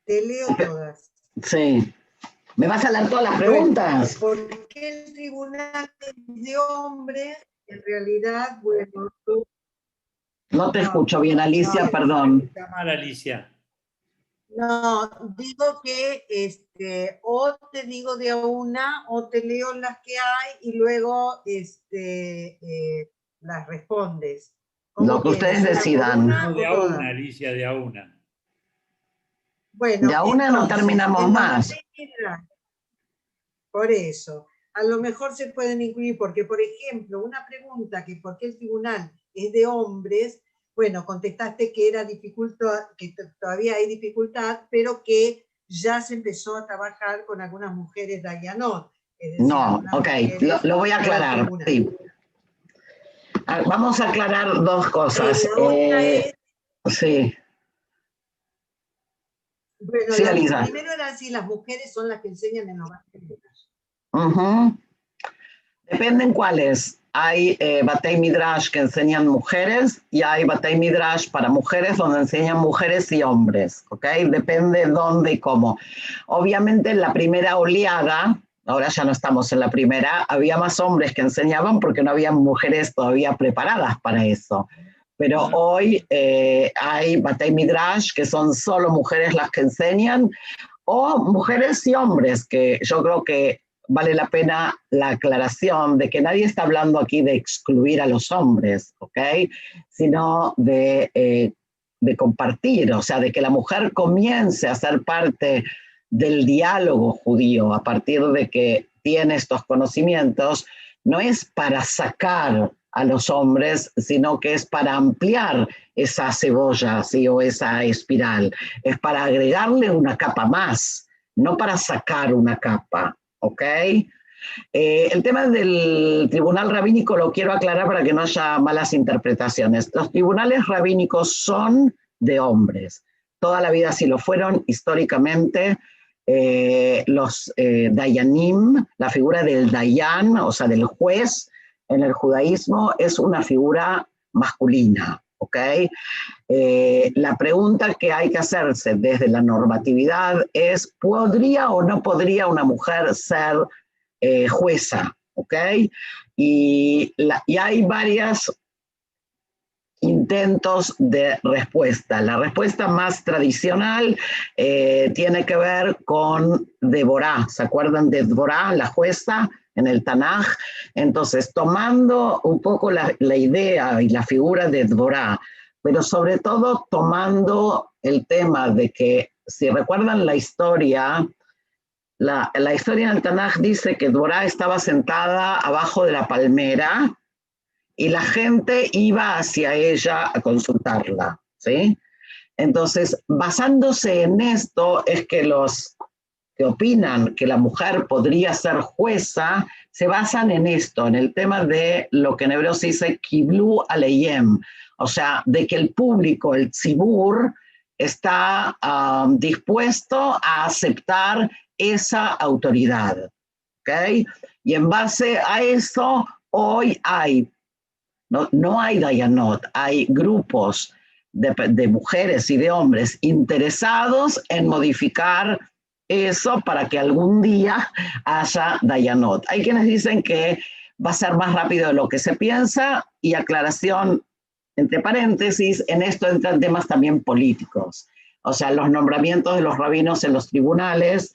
Te leo todas. Sí. ¿Me vas a leer todas las preguntas? Bueno, porque el tribunal de hombres, en realidad, bueno... No te escucho bien, Alicia, perdón. Está mal, Alicia. No, digo que o te digo de a una o te leo las que hay y luego las respondes. Lo que ustedes decidan. No, de a una, Alicia, de a una. Bueno, de a una entonces, no terminamos más. Por eso, a lo mejor se pueden incluir, porque por ejemplo, una pregunta que por qué el tribunal es de hombres, bueno, contestaste que era dificultad, que todavía hay dificultad, pero que ya se empezó a trabajar con algunas mujeres dayanot. No, ok, lo voy a aclarar. Sí. Vamos a aclarar dos cosas. Sí. Bueno, sí, Elisa. Primero era si las mujeres son las que enseñan en los Dependen cuáles. Hay Batei Midrash que enseñan mujeres y hay Batei Midrash para mujeres donde enseñan mujeres y hombres, ¿ok? Depende dónde y cómo. Obviamente en la primera oleada, ahora ya no estamos en la primera, había más hombres que enseñaban porque no había mujeres todavía preparadas para eso. Pero hoy hay Batei Midrash que son solo mujeres las que enseñan o mujeres y hombres, que yo creo que vale la pena la aclaración de que nadie está hablando aquí de excluir a los hombres, ¿ok? Sino de compartir, o sea, de que la mujer comience a ser parte del diálogo judío a partir de que tiene estos conocimientos, no es para sacar a los hombres, sino que es para ampliar esa cebolla, ¿sí? O esa espiral, es para agregarle una capa más, no para sacar una capa. ¿Ok? El tema del tribunal rabínico lo quiero aclarar para que no haya malas interpretaciones. Los tribunales rabínicos son de hombres. Toda la vida así lo fueron, históricamente. Los dayanim, la figura del dayan, o sea, del juez, en el judaísmo es una figura masculina. ¿Ok? La pregunta que hay que hacerse desde la normatividad es, ¿podría o no podría una mujer ser jueza, ¿ok? Y hay varios intentos de respuesta. La respuesta más tradicional tiene que ver con Deborah. ¿Se acuerdan de Deborah, la jueza, en el Tanaj? Entonces, tomando un poco la idea y la figura de Deborah, pero sobre todo tomando el tema de que, si recuerdan la historia, la historia en el Tanaj dice que Deborah estaba sentada abajo de la palmera y la gente iba hacia ella a consultarla, ¿sí? Entonces, basándose en esto, es que los que opinan que la mujer podría ser jueza, se basan en esto, en el tema de lo que en hebreo se dice kiblu aleyem, o sea, de que el público, el tzibur, está dispuesto a aceptar esa autoridad, ¿ok? Y en base a eso, hoy hay no hay dayanot, hay grupos de mujeres y de hombres interesados en modificar eso para que algún día haya dayanot. Hay quienes dicen que va a ser más rápido de lo que se piensa, y aclaración, entre paréntesis, en esto entran temas también políticos. O sea, los nombramientos de los rabinos en los tribunales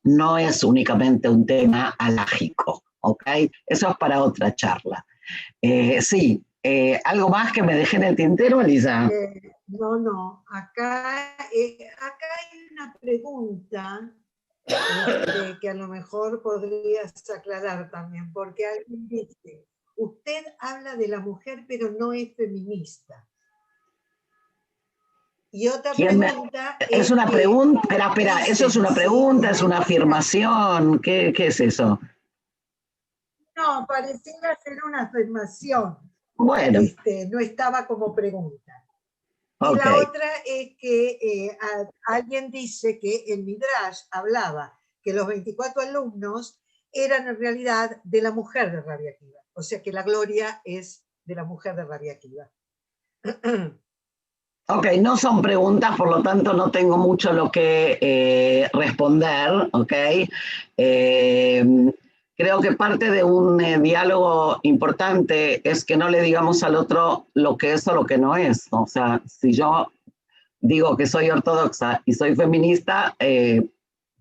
no es únicamente un tema alágico, ¿ok? Eso es para otra charla. Sí, ¿algo más que me dejé en el tintero, Elisa? No, acá hay una pregunta que a lo mejor podrías aclarar también, porque alguien dice, usted habla de la mujer pero no es feminista. Y otra pregunta es una pregunta, espera, ¿eso es una pregunta, es una afirmación? ¿Qué es eso? No, pareciera ser una afirmación. Bueno. No estaba como pregunta. Okay. Y la otra es que alguien dice que el Midrash hablaba que los 24 alumnos eran en realidad de la mujer de Rabbi Akiva. O sea que la gloria es de la mujer de Rabbi Akiva. Ok, no son preguntas, por lo tanto no tengo mucho lo que responder, ok. Creo que parte de un diálogo importante es que no le digamos al otro lo que es o lo que no es. O sea, si yo digo que soy ortodoxa y soy feminista,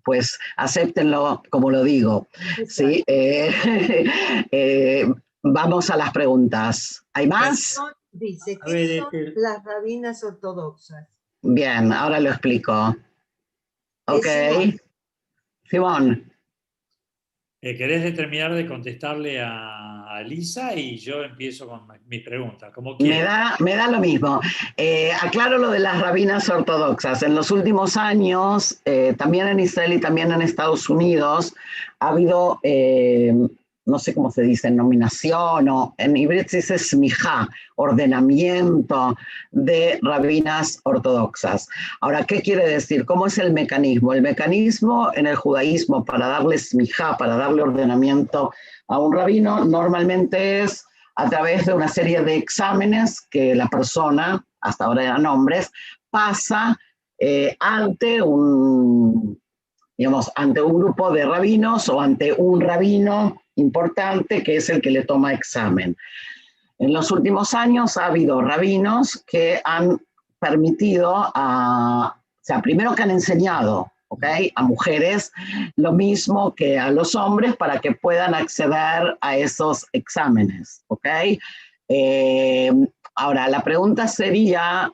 pues acéptenlo como lo digo. ¿Sí? Vamos a las preguntas. ¿Hay más? Dice, ¿qué son las rabinas ortodoxas? Bien, ahora lo explico. Ok. Simón. ¿Querés terminar de contestarle a Lisa y yo empiezo con mis preguntas? Como me da lo mismo. Aclaro lo de las rabinas ortodoxas. En los últimos años, también en Israel y también en Estados Unidos, ha habido, no sé cómo se dice, nominación, o en hebreo se dice smijá, ordenamiento de rabinas ortodoxas. Ahora, ¿qué quiere decir? ¿Cómo es el mecanismo? El mecanismo en el judaísmo para darle smijá, para darle ordenamiento a un rabino, normalmente es a través de una serie de exámenes que la persona, hasta ahora eran hombres, pasa ante un grupo de rabinos o ante un rabino importante que es el que le toma examen. En los últimos años ha habido rabinos que han permitido, primero que han enseñado, ¿okay?, a mujeres lo mismo que a los hombres para que puedan acceder a esos exámenes, ¿ok? Ahora, la pregunta sería,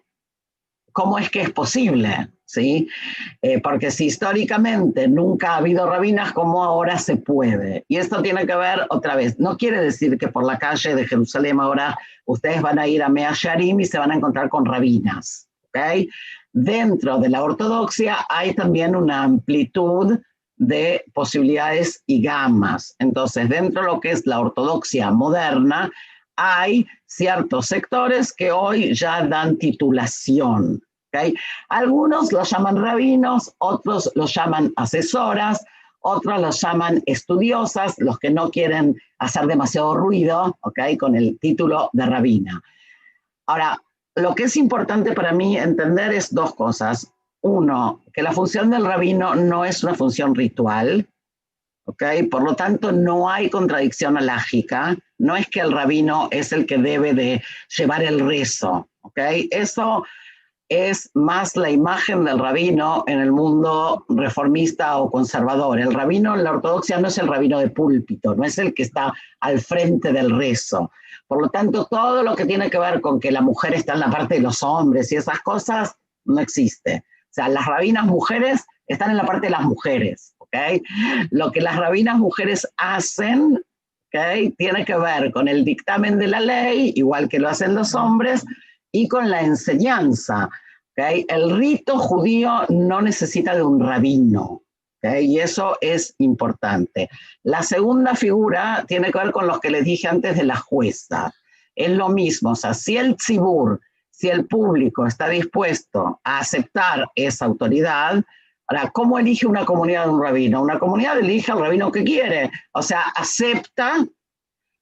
¿cómo es que es posible? ¿Sí? Porque si históricamente nunca ha habido rabinas, ¿cómo ahora se puede? Y esto tiene que ver, otra vez, no quiere decir que por la calle de Jerusalén ahora ustedes van a ir a Mea Shearim y se van a encontrar con rabinas, ¿ok? Dentro de la ortodoxia hay también una amplitud de posibilidades y gamas. Entonces, dentro de lo que es la ortodoxia moderna, hay ciertos sectores que hoy ya dan titulación. ¿Okay? Algunos los llaman rabinos, otros los llaman asesoras, otros los llaman estudiosas, los que no quieren hacer demasiado ruido, ¿okay?, con el título de rabina. Ahora, lo que es importante para mí entender es dos cosas. Uno, que la función del rabino no es una función ritual, ¿ok? Por lo tanto, no hay contradicción alágica, no es que el rabino es el que debe de llevar el rezo, ¿ok? Eso es más la imagen del rabino en el mundo reformista o conservador. El rabino en la ortodoxia no es el rabino de púlpito, no es el que está al frente del rezo. Por lo tanto, todo lo que tiene que ver con que la mujer está en la parte de los hombres y esas cosas, no existe. O sea, las rabinas mujeres están en la parte de las mujeres, ¿ok? Lo que las rabinas mujeres hacen, ¿ok?, tiene que ver con el dictamen de la ley, igual que lo hacen los hombres, y con la enseñanza. ¿Okay? El rito judío no necesita de un rabino, ¿okay? Y eso es importante. La segunda figura tiene que ver con lo que les dije antes de la jueza. Es lo mismo, o sea, si el tzibur, si el público está dispuesto a aceptar esa autoridad, ahora, ¿cómo elige una comunidad un rabino? Una comunidad elige al rabino que quiere, o sea, acepta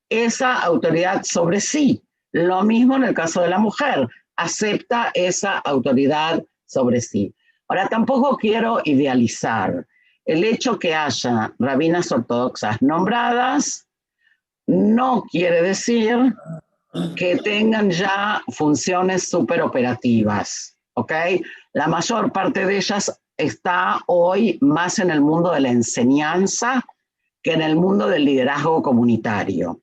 esa autoridad sobre sí. Lo mismo en el caso de la mujer, acepta esa autoridad sobre sí. Ahora, tampoco quiero idealizar. El hecho que haya rabinas ortodoxas nombradas no quiere decir que tengan ya funciones superoperativas, ¿ok? La mayor parte de ellas está hoy más en el mundo de la enseñanza que en el mundo del liderazgo comunitario.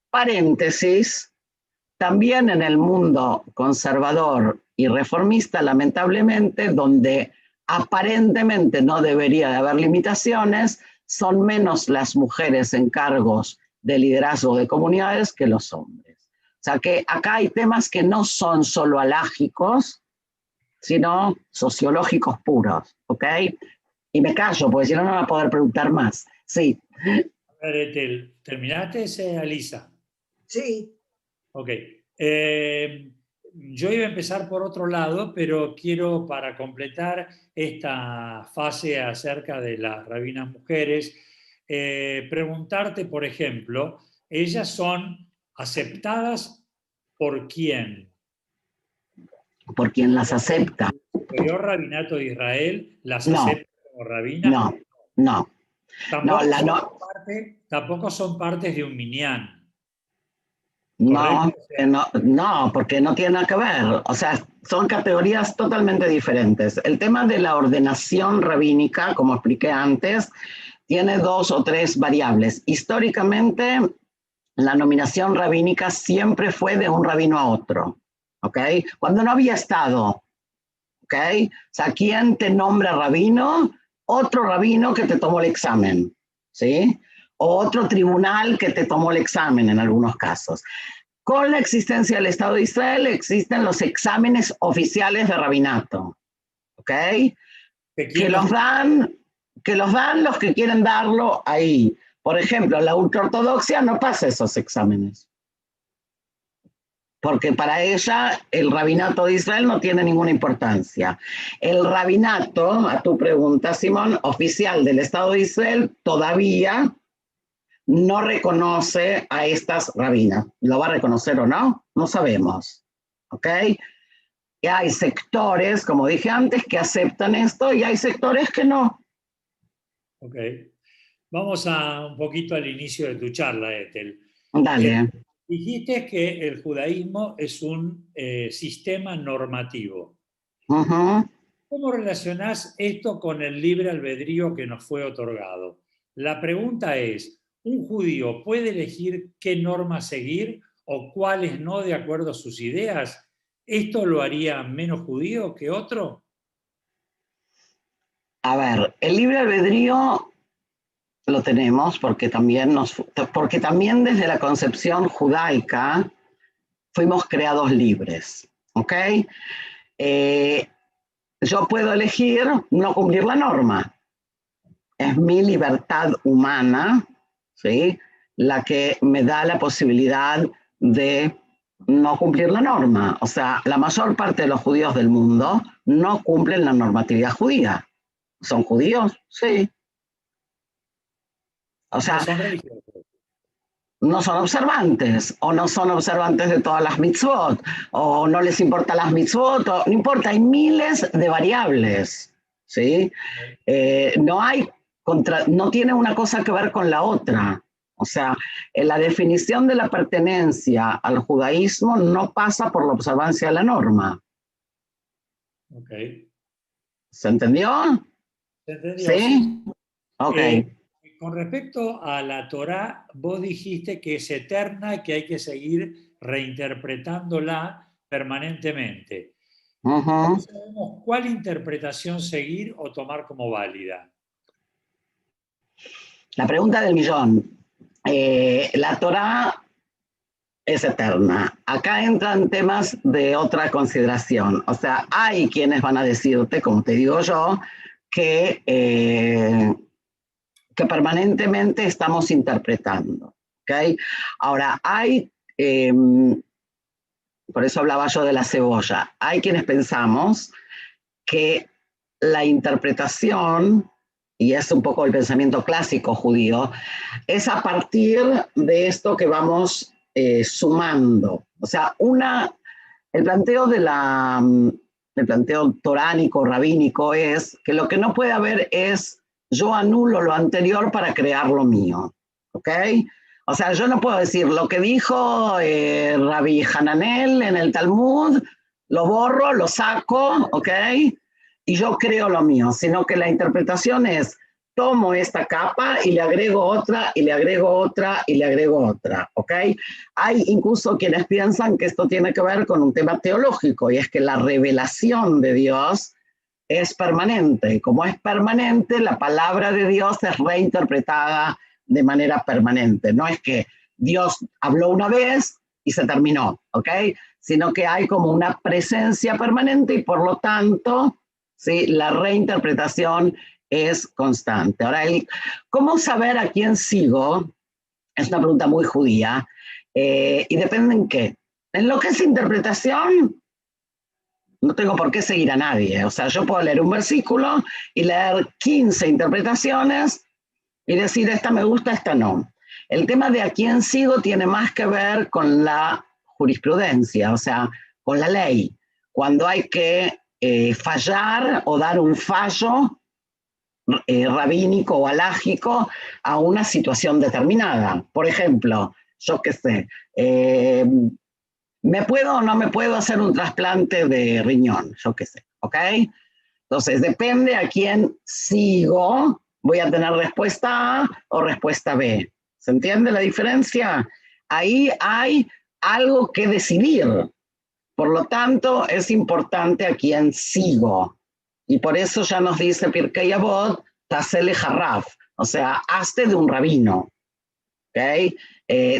Paréntesis, también en el mundo conservador y reformista, lamentablemente, donde aparentemente no debería de haber limitaciones, son menos las mujeres en cargos de liderazgo de comunidades que los hombres. O sea que acá hay temas que no son solo alágicos, sino sociológicos puros, ¿ok? Y me callo, porque si no, no voy a poder preguntar más. Sí. A ver, Ethel, ¿terminaste, Alisa? Sí. Ok. Yo iba a empezar por otro lado, pero quiero, para completar esta fase acerca de las rabinas mujeres, preguntarte, por ejemplo, ¿ellas son aceptadas por quién? Por quien las acepta. ¿El superior rabinato de Israel las No, acepta como rabinas? no. Tampoco son partes de un minyan. No, porque no tiene nada que ver. O sea, son categorías totalmente diferentes. El tema de la ordenación rabínica, como expliqué antes, tiene 2 o 3 variables. Históricamente, la nominación rabínica siempre fue de un rabino a otro, ¿ok? Cuando no había Estado, ¿ok? O sea, ¿quién te nombra rabino? Otro rabino que te tomó el examen, ¿sí? O otro tribunal que te tomó el examen en algunos casos. Con la existencia del Estado de Israel existen los exámenes oficiales de rabinato, ¿ok? Que los dan los que quieren darlo ahí. Por ejemplo, la ultraortodoxia no pasa esos exámenes, porque para ella el rabinato de Israel no tiene ninguna importancia. El rabinato, a tu pregunta, Simón, oficial del Estado de Israel, todavía no reconoce a estas rabinas. ¿Lo va a reconocer o no? No sabemos. ¿Ok? Y hay sectores, como dije antes, que aceptan esto y hay sectores que no. Ok. Vamos un poquito al inicio de tu charla, Ethel. Dale. Dijiste que el judaísmo es un sistema normativo. Uh-huh. ¿Cómo relacionás esto con el libre albedrío que nos fue otorgado? La pregunta es, ¿un judío puede elegir qué normas seguir o cuáles no de acuerdo a sus ideas? ¿Esto lo haría menos judío que otro? A ver, el libre albedrío lo tenemos porque también desde la concepción judaica fuimos creados libres, ¿ok? Yo puedo elegir no cumplir la norma. Es mi libertad humana, ¿sí?, la que me da la posibilidad de no cumplir la norma. O sea, la mayor parte de los judíos del mundo no cumplen la normatividad judía. ¿Son judíos? Sí. O sea, no son religiosos. No son observantes, o no son observantes de todas las mitzvot, o no les importan las mitzvot, no importa, hay miles de variables, ¿sí? No hay no tiene una cosa que ver con la otra. O sea, la definición de la pertenencia al judaísmo no pasa por la observancia de la norma. Okay. ¿Se entendió? ¿Se entendió? ¿Sí? Sí. Ok. Con respecto a la Torá, vos dijiste que es eterna y que hay que seguir reinterpretándola permanentemente. ¿Cómo sabemos cuál interpretación seguir o tomar como válida? La pregunta del millón. La Torá es eterna. Acá entran temas de otra consideración. O sea, hay quienes van a decirte, como te digo yo, que permanentemente estamos interpretando. ¿Okay? Ahora, hay, por eso hablaba yo de la cebolla, hay quienes pensamos que la interpretación, y es un poco el pensamiento clásico judío, es a partir de esto que vamos sumando. O sea, el planteo el planteo toránico, rabínico, es que lo que no puede haber es yo anulo lo anterior para crear lo mío. ¿Ok? O sea, yo no puedo decir lo que dijo Rabbi Hananel en el Talmud, lo borro, lo saco, ¿ok? Y yo creo lo mío, sino que la interpretación es tomo esta capa y le agrego otra, y le agrego otra, y le agrego otra, ¿ok? Hay incluso quienes piensan que esto tiene que ver con un tema teológico, y es que la revelación de Dios es permanente. Como es permanente, la palabra de Dios es reinterpretada de manera permanente. No es que Dios habló una vez y se terminó, ¿ok? Sino que hay como una presencia permanente y por lo tanto, ¿sí? La reinterpretación es constante. Ahora, ¿cómo saber a quién sigo? Es una pregunta muy judía y depende en qué. En lo que es interpretación, no tengo por qué seguir a nadie. O sea, yo puedo leer un versículo y leer 15 interpretaciones y decir, esta me gusta, esta no. El tema de a quién sigo tiene más que ver con la jurisprudencia, o sea, con la ley. Cuando hay que fallar o dar un fallo rabínico o alágico a una situación determinada. Por ejemplo, yo qué sé, ¿me puedo o no me puedo hacer un trasplante de riñón? Yo qué sé, ¿ok? Entonces, depende a quién sigo, voy a tener respuesta A o respuesta B. ¿Se entiende la diferencia? Ahí hay algo que decidir. Por lo tanto, es importante a quién sigo. Y por eso ya nos dice Pirkei Avot, Tasele Harraf, o sea, hazte de un rabino. ¿Okay?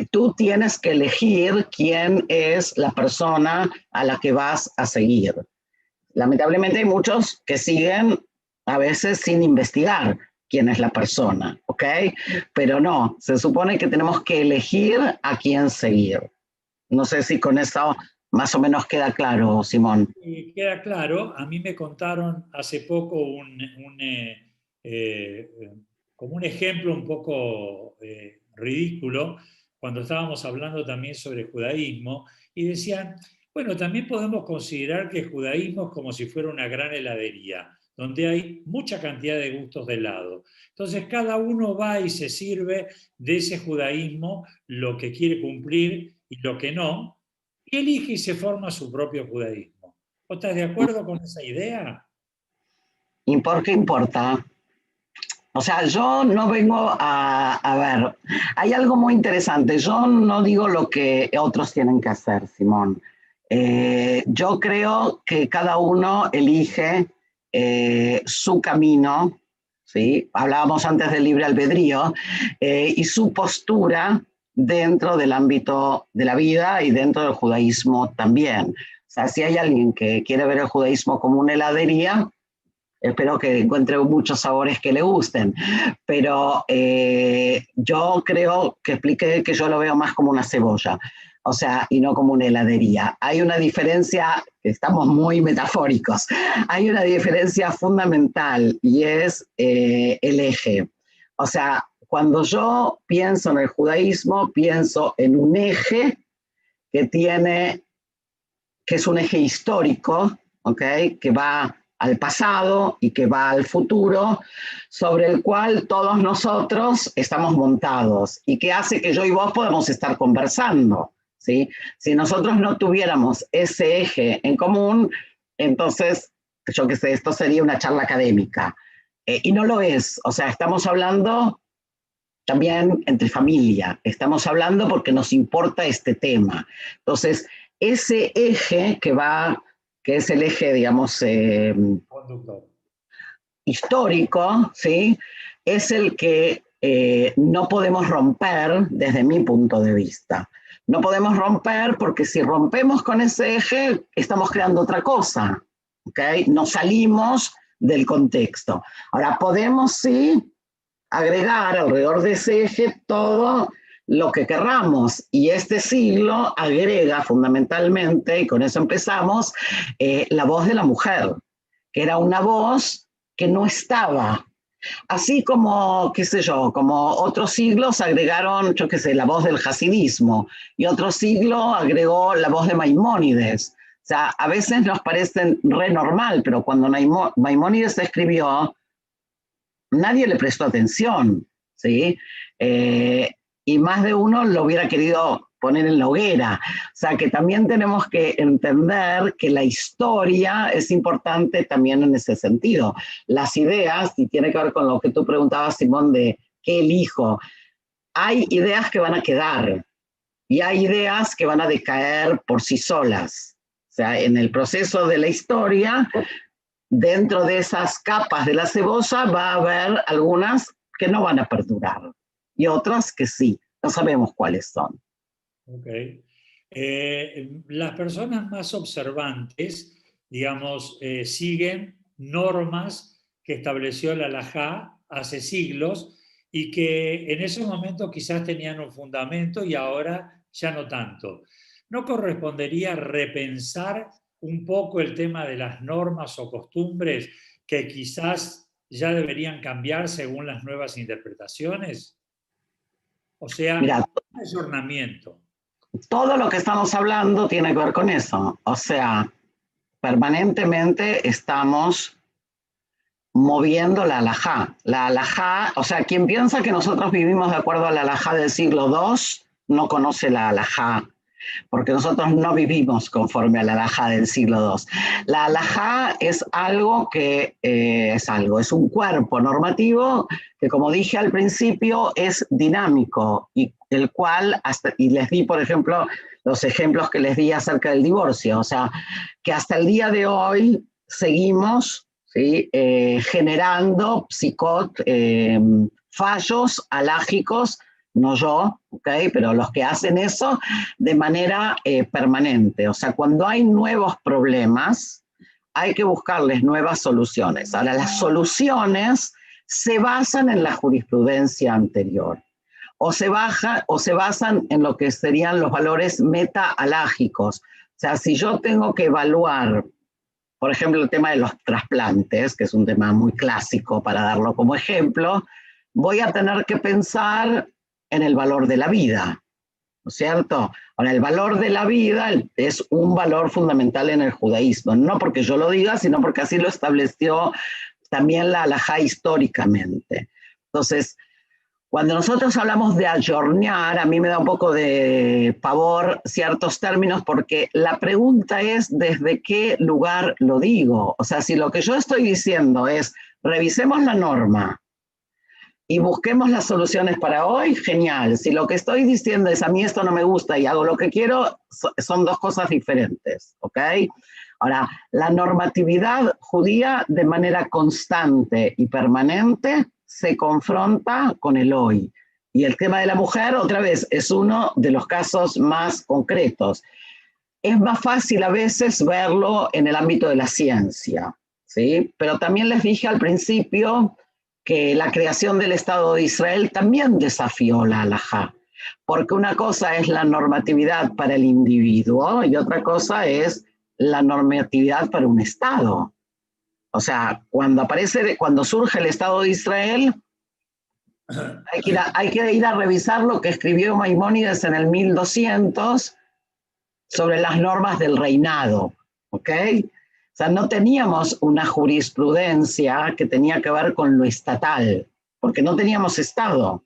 Tú tienes que elegir quién es la persona a la que vas a seguir. Lamentablemente hay muchos que siguen a veces sin investigar quién es la persona, ¿ok? Pero no, se supone que tenemos que elegir a quién seguir. No sé si con eso más o menos queda claro, Simón. Y queda claro, a mí me contaron hace poco como un ejemplo un poco ridículo, cuando estábamos hablando también sobre judaísmo, y decían, bueno, también podemos considerar que el judaísmo es como si fuera una gran heladería, donde hay mucha cantidad de gustos de helado. Entonces cada uno va y se sirve de ese judaísmo lo que quiere cumplir y lo que no, y elige y se forma su propio judaísmo. ¿Vos estás de acuerdo con esa idea? ¿Y por qué importa? O sea, yo no vengo a ver, hay algo muy interesante, yo no digo lo que otros tienen que hacer, Simón. Yo creo que cada uno elige su camino, ¿sí? Hablábamos antes del libre albedrío, y su postura dentro del ámbito de la vida y dentro del judaísmo también. O sea, si hay alguien que quiere ver el judaísmo como una heladería, espero que encuentre muchos sabores que le gusten, pero yo creo que expliqué que yo lo veo más como una cebolla, o sea, y no como una heladería. Hay una diferencia, estamos muy metafóricos, hay una diferencia fundamental y es el eje. O sea, cuando yo pienso en el judaísmo, pienso en un eje que es un eje histórico, ¿okay? Que va al pasado y que va al futuro, sobre el cual todos nosotros estamos montados y que hace que yo y vos podamos estar conversando, ¿sí? Si nosotros no tuviéramos ese eje en común, entonces, yo qué sé, esto sería una charla académica. Y no lo es, o sea, estamos hablando también entre familia, estamos hablando porque nos importa este tema. Entonces, ese eje que es el eje, digamos, histórico, ¿sí? Es el que no podemos romper desde mi punto de vista. No podemos romper porque si rompemos con ese eje, estamos creando otra cosa, ¿ok? Nos salimos del contexto. Ahora, podemos sí agregar alrededor de ese eje todo lo que querramos, y este siglo agrega fundamentalmente, y con eso empezamos, la voz de la mujer, que era una voz que no estaba. Así como, qué sé yo, como otros siglos agregaron, yo qué sé, la voz del hasidismo, y otro siglo agregó la voz de Maimónides. O sea, a veces nos parecen re normal, pero cuando Maimónides escribió, nadie le prestó atención, ¿sí? Y más de uno lo hubiera querido poner en la hoguera. O sea, que también tenemos que entender que la historia es importante también en ese sentido. Las ideas, y tiene que ver con lo que tú preguntabas, Simón, de qué elijo. Hay ideas que van a quedar y hay ideas que van a decaer por sí solas. O sea, en el proceso de la historia, dentro de esas capas de la cebolla va a haber algunas que no van a perdurar y otras que sí. No sabemos cuáles son. Ok. Las personas más observantes, digamos, siguen normas que estableció la halajá hace siglos y que en ese momento quizás tenían un fundamento y ahora ya no tanto. ¿No correspondería repensar un poco el tema de las normas o costumbres que quizás ya deberían cambiar según las nuevas interpretaciones? O sea, Mira, un ayornamiento. todo lo que estamos hablando tiene que ver con eso. O sea, permanentemente estamos moviendo la halajá. La halajá, o sea, quien piensa que nosotros vivimos de acuerdo a la halajá del siglo II, no conoce la halajá, porque nosotros no vivimos conforme a la halajá del siglo II. La halajá es algo que es un cuerpo normativo que, como dije al principio, es dinámico y el cual, y les di, por ejemplo, los ejemplos que les di acerca del divorcio, o sea, que hasta el día de hoy seguimos, ¿sí? Generando fallos halágicos, no yo, ¿okay? Pero los que hacen eso de manera permanente. O sea, cuando hay nuevos problemas, hay que buscarles nuevas soluciones. Ahora, las soluciones se basan en la jurisprudencia anterior o se basan en lo que serían los valores meta-halágicos. O sea, si yo tengo que evaluar, por ejemplo, el tema de los trasplantes, que es un tema muy clásico para darlo como ejemplo, voy a tener que pensar en el valor de la vida, ¿no es cierto? Ahora, el valor de la vida es un valor fundamental en el judaísmo, no porque yo lo diga, sino porque así lo estableció también la halajá históricamente. Entonces, cuando nosotros hablamos de ayornear, a mí me da un poco de pavor ciertos términos porque la pregunta es desde qué lugar lo digo. O sea, si lo que yo estoy diciendo es revisemos la norma y busquemos las soluciones para hoy, genial. Si lo que estoy diciendo es a mí esto no me gusta y hago lo que quiero, son dos cosas diferentes, ¿ok? Ahora, la normatividad judía de manera constante y permanente se confronta con el hoy. Y el tema de la mujer, otra vez, es uno de los casos más concretos. Es más fácil a veces verlo en el ámbito de la ciencia, ¿sí? Pero también les dije al principio que la creación del Estado de Israel también desafió la halajá, porque una cosa es la normatividad para el individuo y otra cosa es la normatividad para un Estado. O sea, cuando surge el Estado de Israel, hay que ir a revisar lo que escribió Maimónides en el 1200 sobre las normas del reinado, ¿ok? sea, no teníamos una jurisprudencia que tenía que ver con lo estatal, porque no teníamos Estado.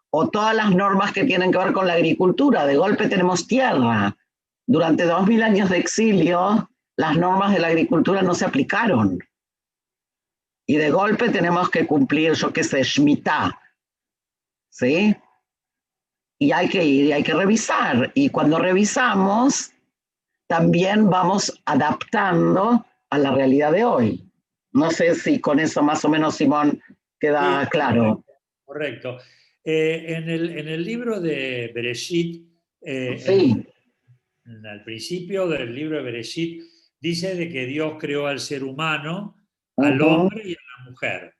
O todas las normas que tienen que ver con la agricultura, de golpe tenemos tierra. Durante 2000 años de exilio, las normas de la agricultura no se aplicaron. Y de golpe tenemos que cumplir, yo qué sé, Shemitah, ¿sí? Y hay que ir y hay que revisar. Y cuando revisamos, también vamos adaptando a la realidad de hoy. No sé si con eso más o menos, Simón, queda Sí, claro. correcto. En el libro de Bereshit, Sí. al principio del libro de Bereshit, dice de que Dios creó al ser humano, al hombre y a la mujer.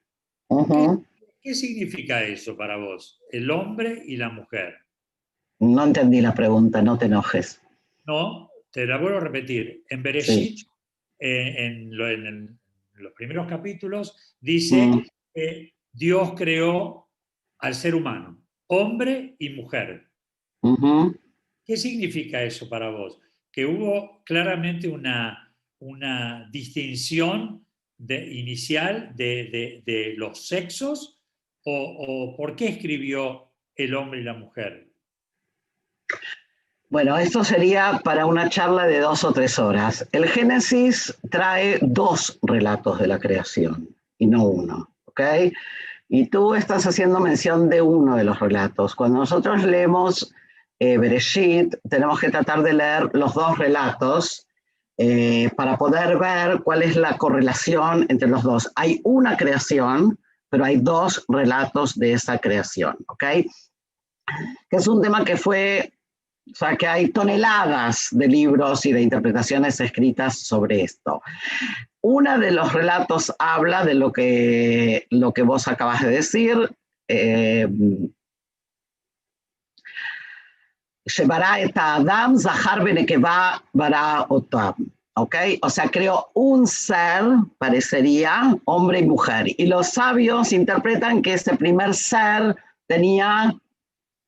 ¿Qué significa eso para vos? El hombre y la mujer. No entendí la pregunta, no te enojes. No, te la vuelvo a repetir. En Bereshit, Sí. en los primeros capítulos, dice que Dios creó al ser humano, hombre y mujer. ¿Qué significa eso para vos? Que hubo claramente una distinción inicial de los sexos, o por qué escribió el hombre y la mujer. Bueno, esto sería para una charla de 2 o 3 horas. El Génesis trae 2 relatos de la creación y no uno, ¿ok? Y tú estás haciendo mención de uno de los relatos. Cuando nosotros leemos Bereshit, tenemos que tratar de leer los 2 relatos para poder ver cuál es la correlación entre los 2. Hay una creación, pero hay 2 relatos de esa creación, ¿ok? Que es un tema que fue... O sea, que hay toneladas de libros y de interpretaciones escritas sobre esto. Uno de los relatos habla de lo que vos acabas de decir. Shebará et Adam, Zahar benekeva bara otam. ¿Ok? O sea, creó un ser, parecería, hombre y mujer. Y los sabios interpretan que ese primer ser tenía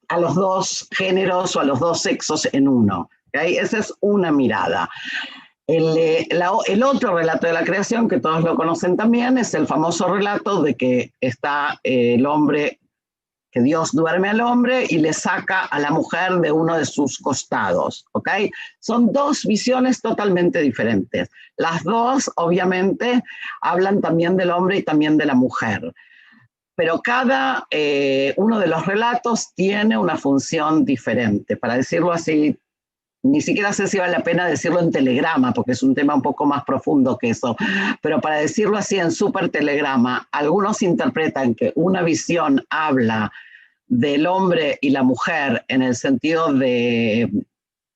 a los 2 géneros o a los 2 sexos en uno. ¿Okay? Esa es una mirada. El otro relato de la creación, que todos lo conocen también, es el famoso relato de que está el hombre, que Dios duerme al hombre y le saca a la mujer de uno de sus costados. ¿Okay? Son 2 visiones totalmente diferentes. Las 2, obviamente, hablan también del hombre y también de la mujer. Pero cada uno de los relatos tiene una función diferente. Para decirlo así, ni siquiera sé si vale la pena decirlo en telegrama, porque es un tema un poco más profundo que eso, pero para decirlo así en súper telegrama, algunos interpretan que una visión habla del hombre y la mujer en el sentido de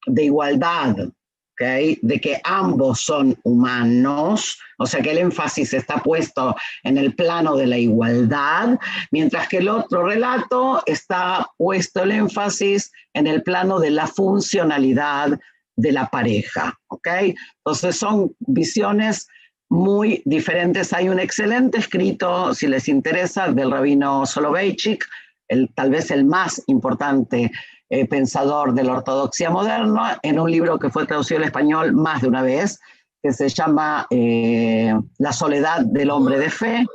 igualdad, ¿okay? De que ambos son humanos, o sea que el énfasis está puesto en el plano de la igualdad, mientras que el otro relato está puesto el énfasis en el plano de la funcionalidad de la pareja, ¿ok? Entonces son visiones muy diferentes. Hay un excelente escrito, si les interesa, del rabino Soloveitchik, tal vez el más importante pensador de la ortodoxia moderna, en un libro que fue traducido al español más de una vez, que se llama La soledad del hombre de fe.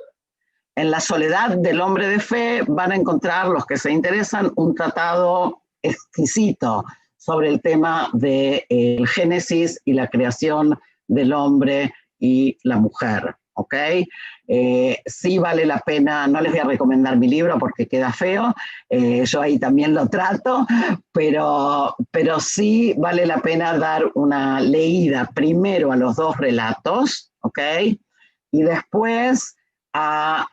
En La soledad del hombre de fe van a encontrar, los que se interesan, un tratado exquisito sobre el tema del Génesis y la creación del hombre y la mujer. ¿Ok? Sí vale la pena, no les voy a recomendar mi libro porque queda feo, yo ahí también lo trato, pero sí vale la pena dar una leída primero a los 2 relatos, ¿ok? Y después a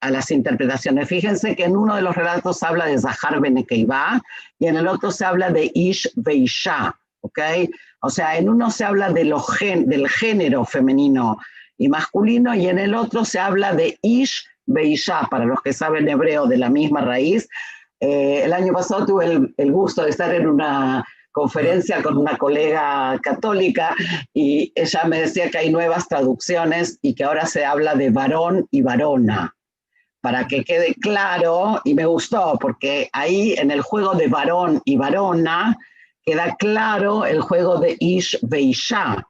las interpretaciones. Fíjense que en uno de los relatos habla de Zahar benekeva y en el otro se habla de Ish veisha, ¿ok? O sea, en uno se habla de del género femenino y masculino y en el otro se habla de Ish veisha, para los que saben hebreo de la misma raíz. El año pasado tuve el gusto de estar en una conferencia con una colega católica y ella me decía que hay nuevas traducciones y que ahora se habla de varón y varona, para que quede claro, y me gustó, porque ahí en el juego de varón y varona queda claro el juego de Ish veisha.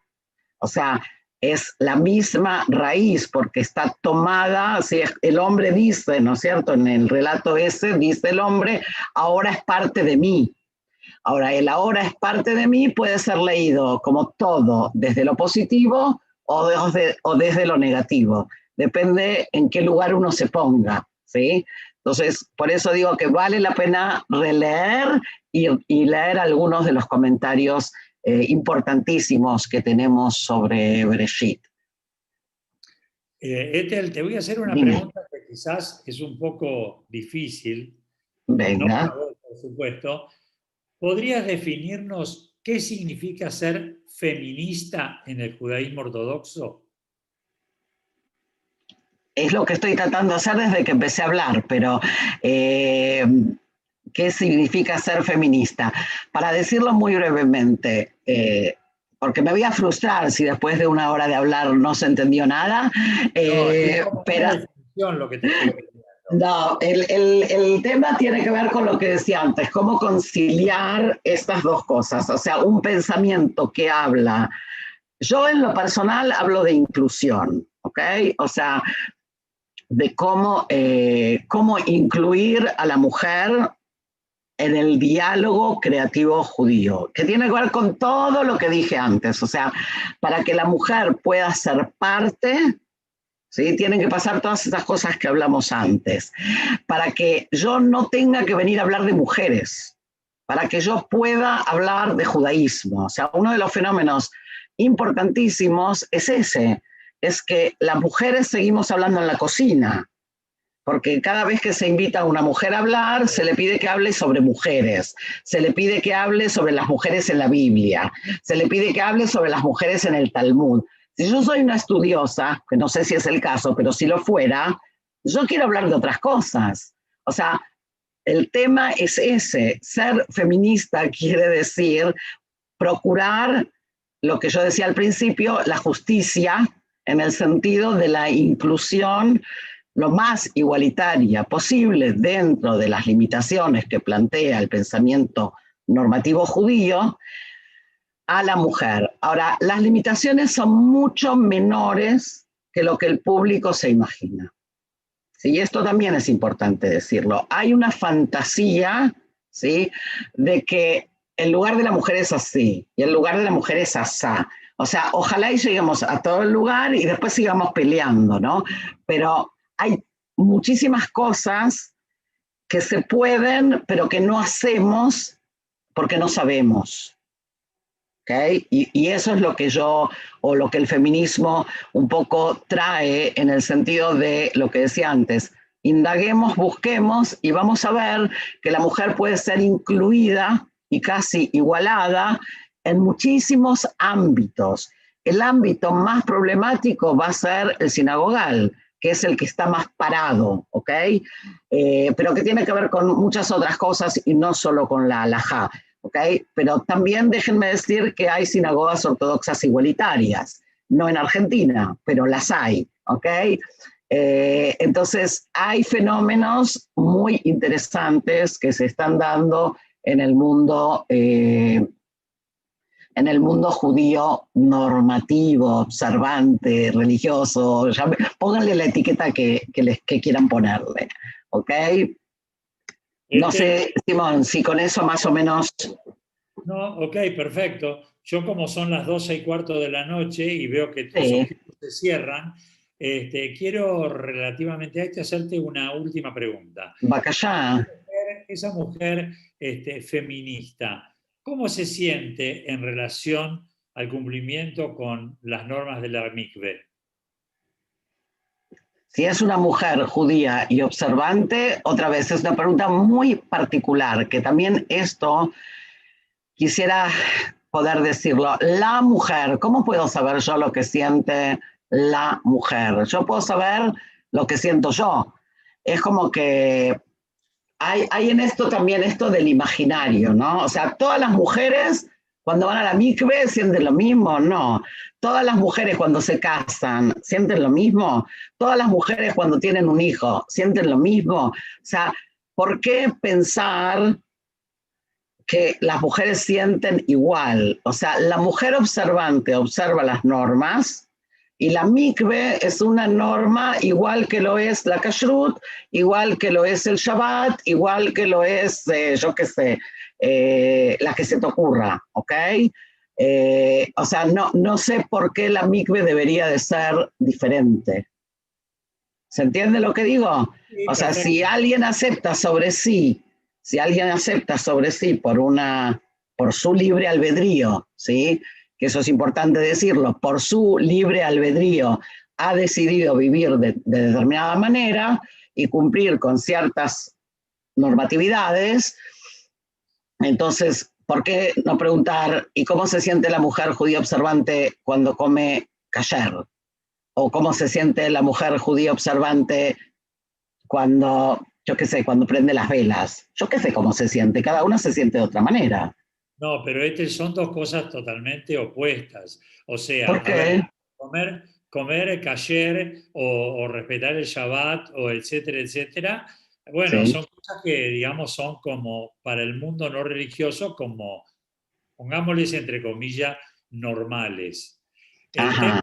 O sea, es la misma raíz porque está tomada, si el hombre dice, ¿no es cierto? En el relato ese dice el hombre, ahora es parte de mí. Ahora, el ahora es parte de mí puede ser leído como todo, desde lo positivo o desde lo negativo. Depende en qué lugar uno se ponga, ¿sí? Entonces, por eso digo que vale la pena releer y leer algunos de los comentarios importantísimos que tenemos sobre Bereshit. Ethel, te voy a hacer una Dime. pregunta que quizás es un poco difícil. Venga. No para vos, por supuesto. ¿Podrías definirnos qué significa ser feminista en el judaísmo ortodoxo? Es lo que estoy tratando de hacer desde que empecé a hablar, pero ¿qué significa ser feminista? Para decirlo muy brevemente, porque me voy a frustrar si después de una hora de hablar no se entendió nada, pero... Lo que te estoy pidiendo. No, el tema tiene que ver con lo que decía antes, cómo conciliar estas dos cosas, o sea, un pensamiento que habla, yo en lo personal hablo de inclusión, ¿ok? O sea, de cómo incluir a la mujer en el diálogo creativo judío, que tiene que ver con todo lo que dije antes, o sea, para que la mujer pueda ser parte, ¿sí? Tienen que pasar todas esas cosas que hablamos antes, para que yo no tenga que venir a hablar de mujeres, para que yo pueda hablar de judaísmo. O sea, uno de los fenómenos importantísimos es ese, es que las mujeres seguimos hablando en la cocina, porque cada vez que se invita a una mujer a hablar, se le pide que hable sobre mujeres, se le pide que hable sobre las mujeres en la Biblia, se le pide que hable sobre las mujeres en el Talmud. Si yo soy una estudiosa, que no sé si es el caso, pero si lo fuera, yo quiero hablar de otras cosas. O sea, el tema es ese. Ser feminista quiere decir procurar lo que yo decía al principio, la justicia, en el sentido de la inclusión lo más igualitaria posible dentro de las limitaciones que plantea el pensamiento normativo judío a la mujer. Ahora, las limitaciones son mucho menores que lo que el público se imagina. Sí, esto también es importante decirlo. Hay una fantasía, ¿sí?, de que el lugar de la mujer es así y el lugar de la mujer es asá. O sea, ojalá y lleguemos a todo el lugar y después sigamos peleando, ¿no? Pero hay muchísimas cosas que se pueden, pero que no hacemos porque no sabemos. ¿Okay? Y eso es lo que yo, o lo que el feminismo un poco trae en el sentido de lo que decía antes. Indaguemos, busquemos y vamos a ver que la mujer puede ser incluida y casi igualada en muchísimos ámbitos. El ámbito más problemático va a ser el sinagogal, que es el que está más parado, ¿ok? Pero que tiene que ver con muchas otras cosas y no solo con la halajá. ¿Okay? Pero también déjenme decir que hay sinagogas ortodoxas igualitarias, no en Argentina, pero las hay. ¿Okay? Entonces, hay fenómenos muy interesantes que se están dando en el mundo judío normativo, observante, religioso. Pónganle la etiqueta que quieran ponerle. ¿Okay? No sé, Simón, si con eso más o menos... No, ok, perfecto. Yo como son las 12:15 de la noche y veo que tus objetivos se cierran, quiero relativamente a esto hacerte una última pregunta. Bacallá. Esa mujer feminista, ¿cómo se siente en relación al cumplimiento con las normas de la mikve? Si es una mujer judía y observante, otra vez es una pregunta muy particular, que también esto quisiera poder decirlo. La mujer, ¿cómo puedo saber yo lo que siente la mujer? Yo puedo saber lo que siento yo. Es como que hay en esto también esto del imaginario, ¿no? O sea, todas las mujeres cuando van a la mikve sienten lo mismo, no. Todas las mujeres cuando se casan sienten lo mismo. Todas las mujeres cuando tienen un hijo sienten lo mismo. O sea, ¿por qué pensar que las mujeres sienten igual. O sea, la mujer observante observa las normas y la mikve es una norma igual que lo es la kashrut, igual que lo es el Shabbat, igual que lo es, yo qué sé, la que se te ocurra, ¿ok? O sea, no sé por qué la mikve debería de ser diferente. ¿Se entiende lo que digo? Sí, O sea, perfecto. si alguien acepta sobre sí por su libre albedrío, ¿sí? Que eso es importante decirlo, por su libre albedrío ha decidido vivir de determinada manera y cumplir con ciertas normatividades, entonces, ¿por qué no preguntar, ¿y cómo se siente la mujer judía observante cuando come kasher? ¿O cómo se siente la mujer judía observante cuando, yo qué sé, cuando prende las velas? Yo qué sé cómo se siente, cada uno se siente de otra manera. No, pero son dos cosas totalmente opuestas. O sea, ¿Por a ver, qué? comer kasher o respetar el Shabbat o etcétera, etcétera, bueno, Sí. son cosas que, digamos, son como para el mundo no religioso, como, pongámosles entre comillas, normales. El Ajá.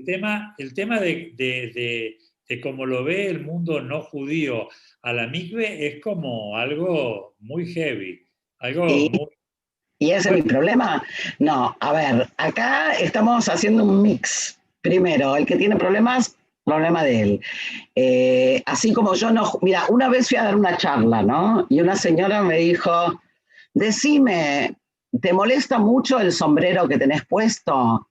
tema, el tema de cómo lo ve el mundo no judío a la mikve es como algo muy heavy, algo ¿Y, muy... y ese es mi problema? No, a ver, acá estamos haciendo un mix. Primero, el que tiene problemas, problema de él. Así como yo no, mira, una vez fui a dar una charla, ¿no? Y una señora me dijo, decime, ¿te molesta mucho el sombrero que tenés puesto?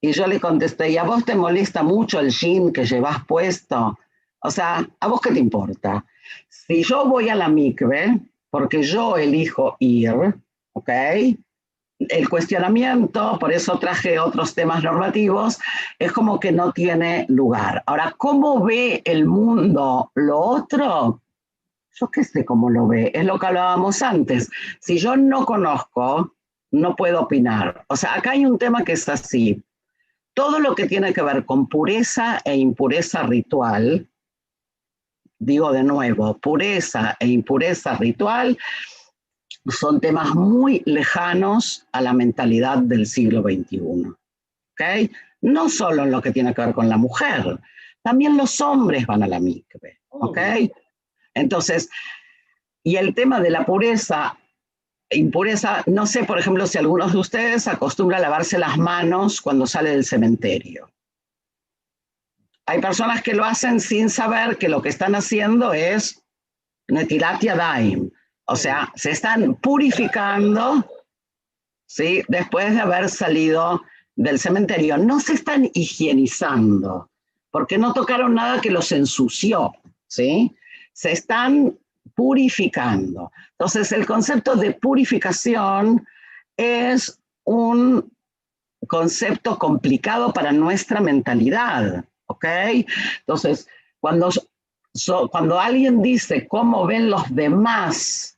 Y yo le contesté, ¿y a vos te molesta mucho el jean que llevas puesto? O sea, ¿a vos qué te importa? Si yo voy a la mikve, porque yo elijo ir, ¿ok? El cuestionamiento, por eso traje otros temas normativos, es como que no tiene lugar. Ahora, ¿cómo ve el mundo lo otro? Yo qué sé cómo lo ve, es lo que hablábamos antes. Si yo no conozco, no puedo opinar. O sea, acá hay un tema que es así. Todo lo que tiene que ver con pureza e impureza ritual, digo de nuevo, pureza e impureza ritual, son temas muy lejanos a la mentalidad del siglo XXI. ¿Okay? No solo en lo que tiene que ver con la mujer, también los hombres van a la mikve. ¿Okay? Entonces, y el tema de la pureza, impureza, no sé, por ejemplo, si algunos de ustedes acostumbran a lavarse las manos cuando sale del cementerio. Hay personas que lo hacen sin saber que lo que están haciendo es netilat yadayim, o sea, se están purificando, ¿sí? Después de haber salido del cementerio. No se están higienizando, porque no tocaron nada que los ensució, ¿sí? Se están purificando. Entonces, el concepto de purificación es un concepto complicado para nuestra mentalidad, ¿ok? Entonces, cuando alguien dice cómo ven los demás,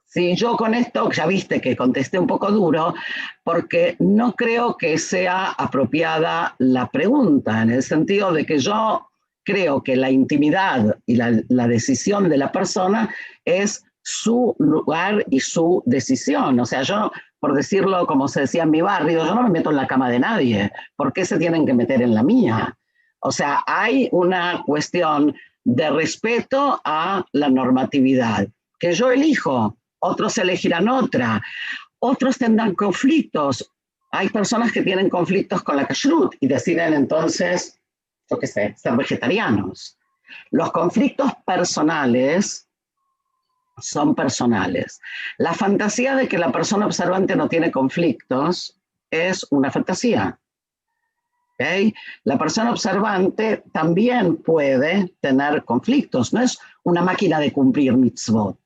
si yo con esto, ya viste que contesté un poco duro, porque no creo que sea apropiada la pregunta, en el sentido de que yo creo que la intimidad y la decisión de la persona es su lugar y su decisión. O sea, yo, por decirlo como se decía en mi barrio, yo no me meto en la cama de nadie. ¿Por qué se tienen que meter en la mía? O sea, hay una cuestión de respeto a la normatividad, que yo elijo, otros elegirán otra, otros tendrán conflictos. Hay personas que tienen conflictos con la kashrut y deciden entonces, yo qué sé, ser vegetarianos. Los conflictos personales son personales. La fantasía de que la persona observante no tiene conflictos es una fantasía. ¿Okay? La persona observante también puede tener conflictos, no es una máquina de cumplir mitzvot.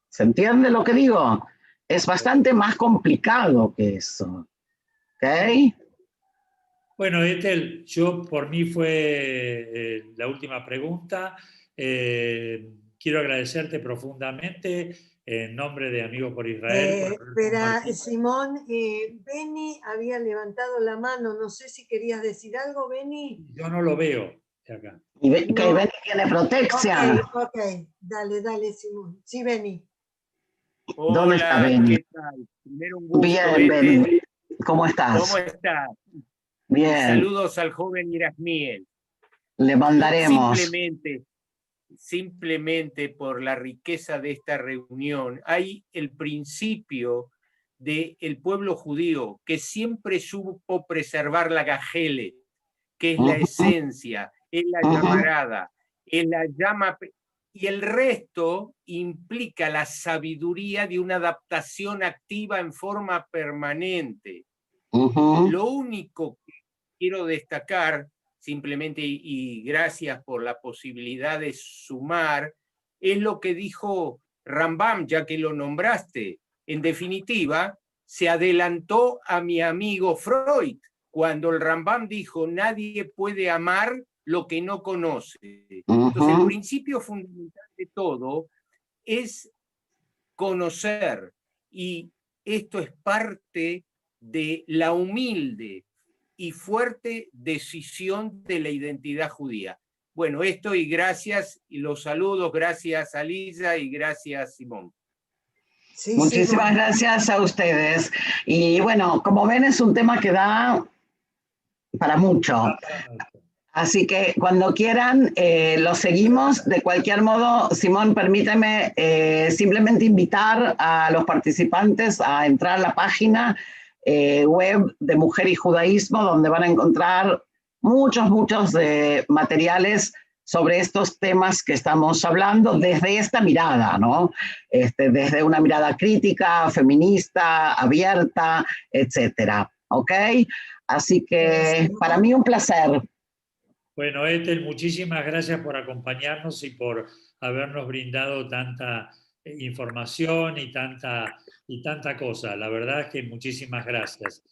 ¿Se entiende lo que digo? Es bastante más complicado que eso. ¿Ok? Bueno, Ethel, yo por mí fue la última pregunta. Quiero agradecerte profundamente en nombre de Amigos por Israel por haber Espera, compartido. Simón, Beni había levantado la mano, no sé si querías decir algo, Beni. Yo no lo veo de acá. Y que No, ven que tiene ok, protección. ok, dale, dale, Simón. Sí, Beni. ¿Dónde está Hola, Beni? ¿qué tal? Primero un gusto, Bien, Beni. ¿Cómo estás? ¿Cómo estás? Y Bien, saludos al joven Irasmiel. le mandaremos. Simplemente por la riqueza de esta reunión, hay el principio del pueblo judío que siempre supo preservar la gajele, que es la esencia, es la llamarada, es la llama, y el resto implica la sabiduría de una adaptación activa en forma permanente. Lo único que quiero destacar, simplemente, y gracias por la posibilidad de sumar, es lo que dijo Rambam, ya que lo nombraste. En definitiva, se adelantó a mi amigo Freud, cuando el Rambam dijo, nadie puede amar lo que no conoce. Entonces, el principio fundamental de todo es conocer, y esto es parte de la humilde y fuerte decisión de la identidad judía. Bueno, esto y gracias, y los saludos, gracias a Lisa y gracias Simón. Sí, Muchísimas gracias a ustedes. Y bueno, como ven, es un tema que da para mucho. Así que cuando quieran, lo seguimos. De cualquier modo, Simón, permíteme simplemente invitar a los participantes a entrar a la página web de Mujer y Judaísmo, donde van a encontrar muchos materiales sobre estos temas que estamos hablando desde esta mirada, ¿no? Desde una mirada crítica, feminista, abierta, etcétera. ¿Ok? Así que para mí un placer. Bueno, Ethel, muchísimas gracias por acompañarnos y por habernos brindado tanta información y tanta cosa. La verdad es que muchísimas gracias.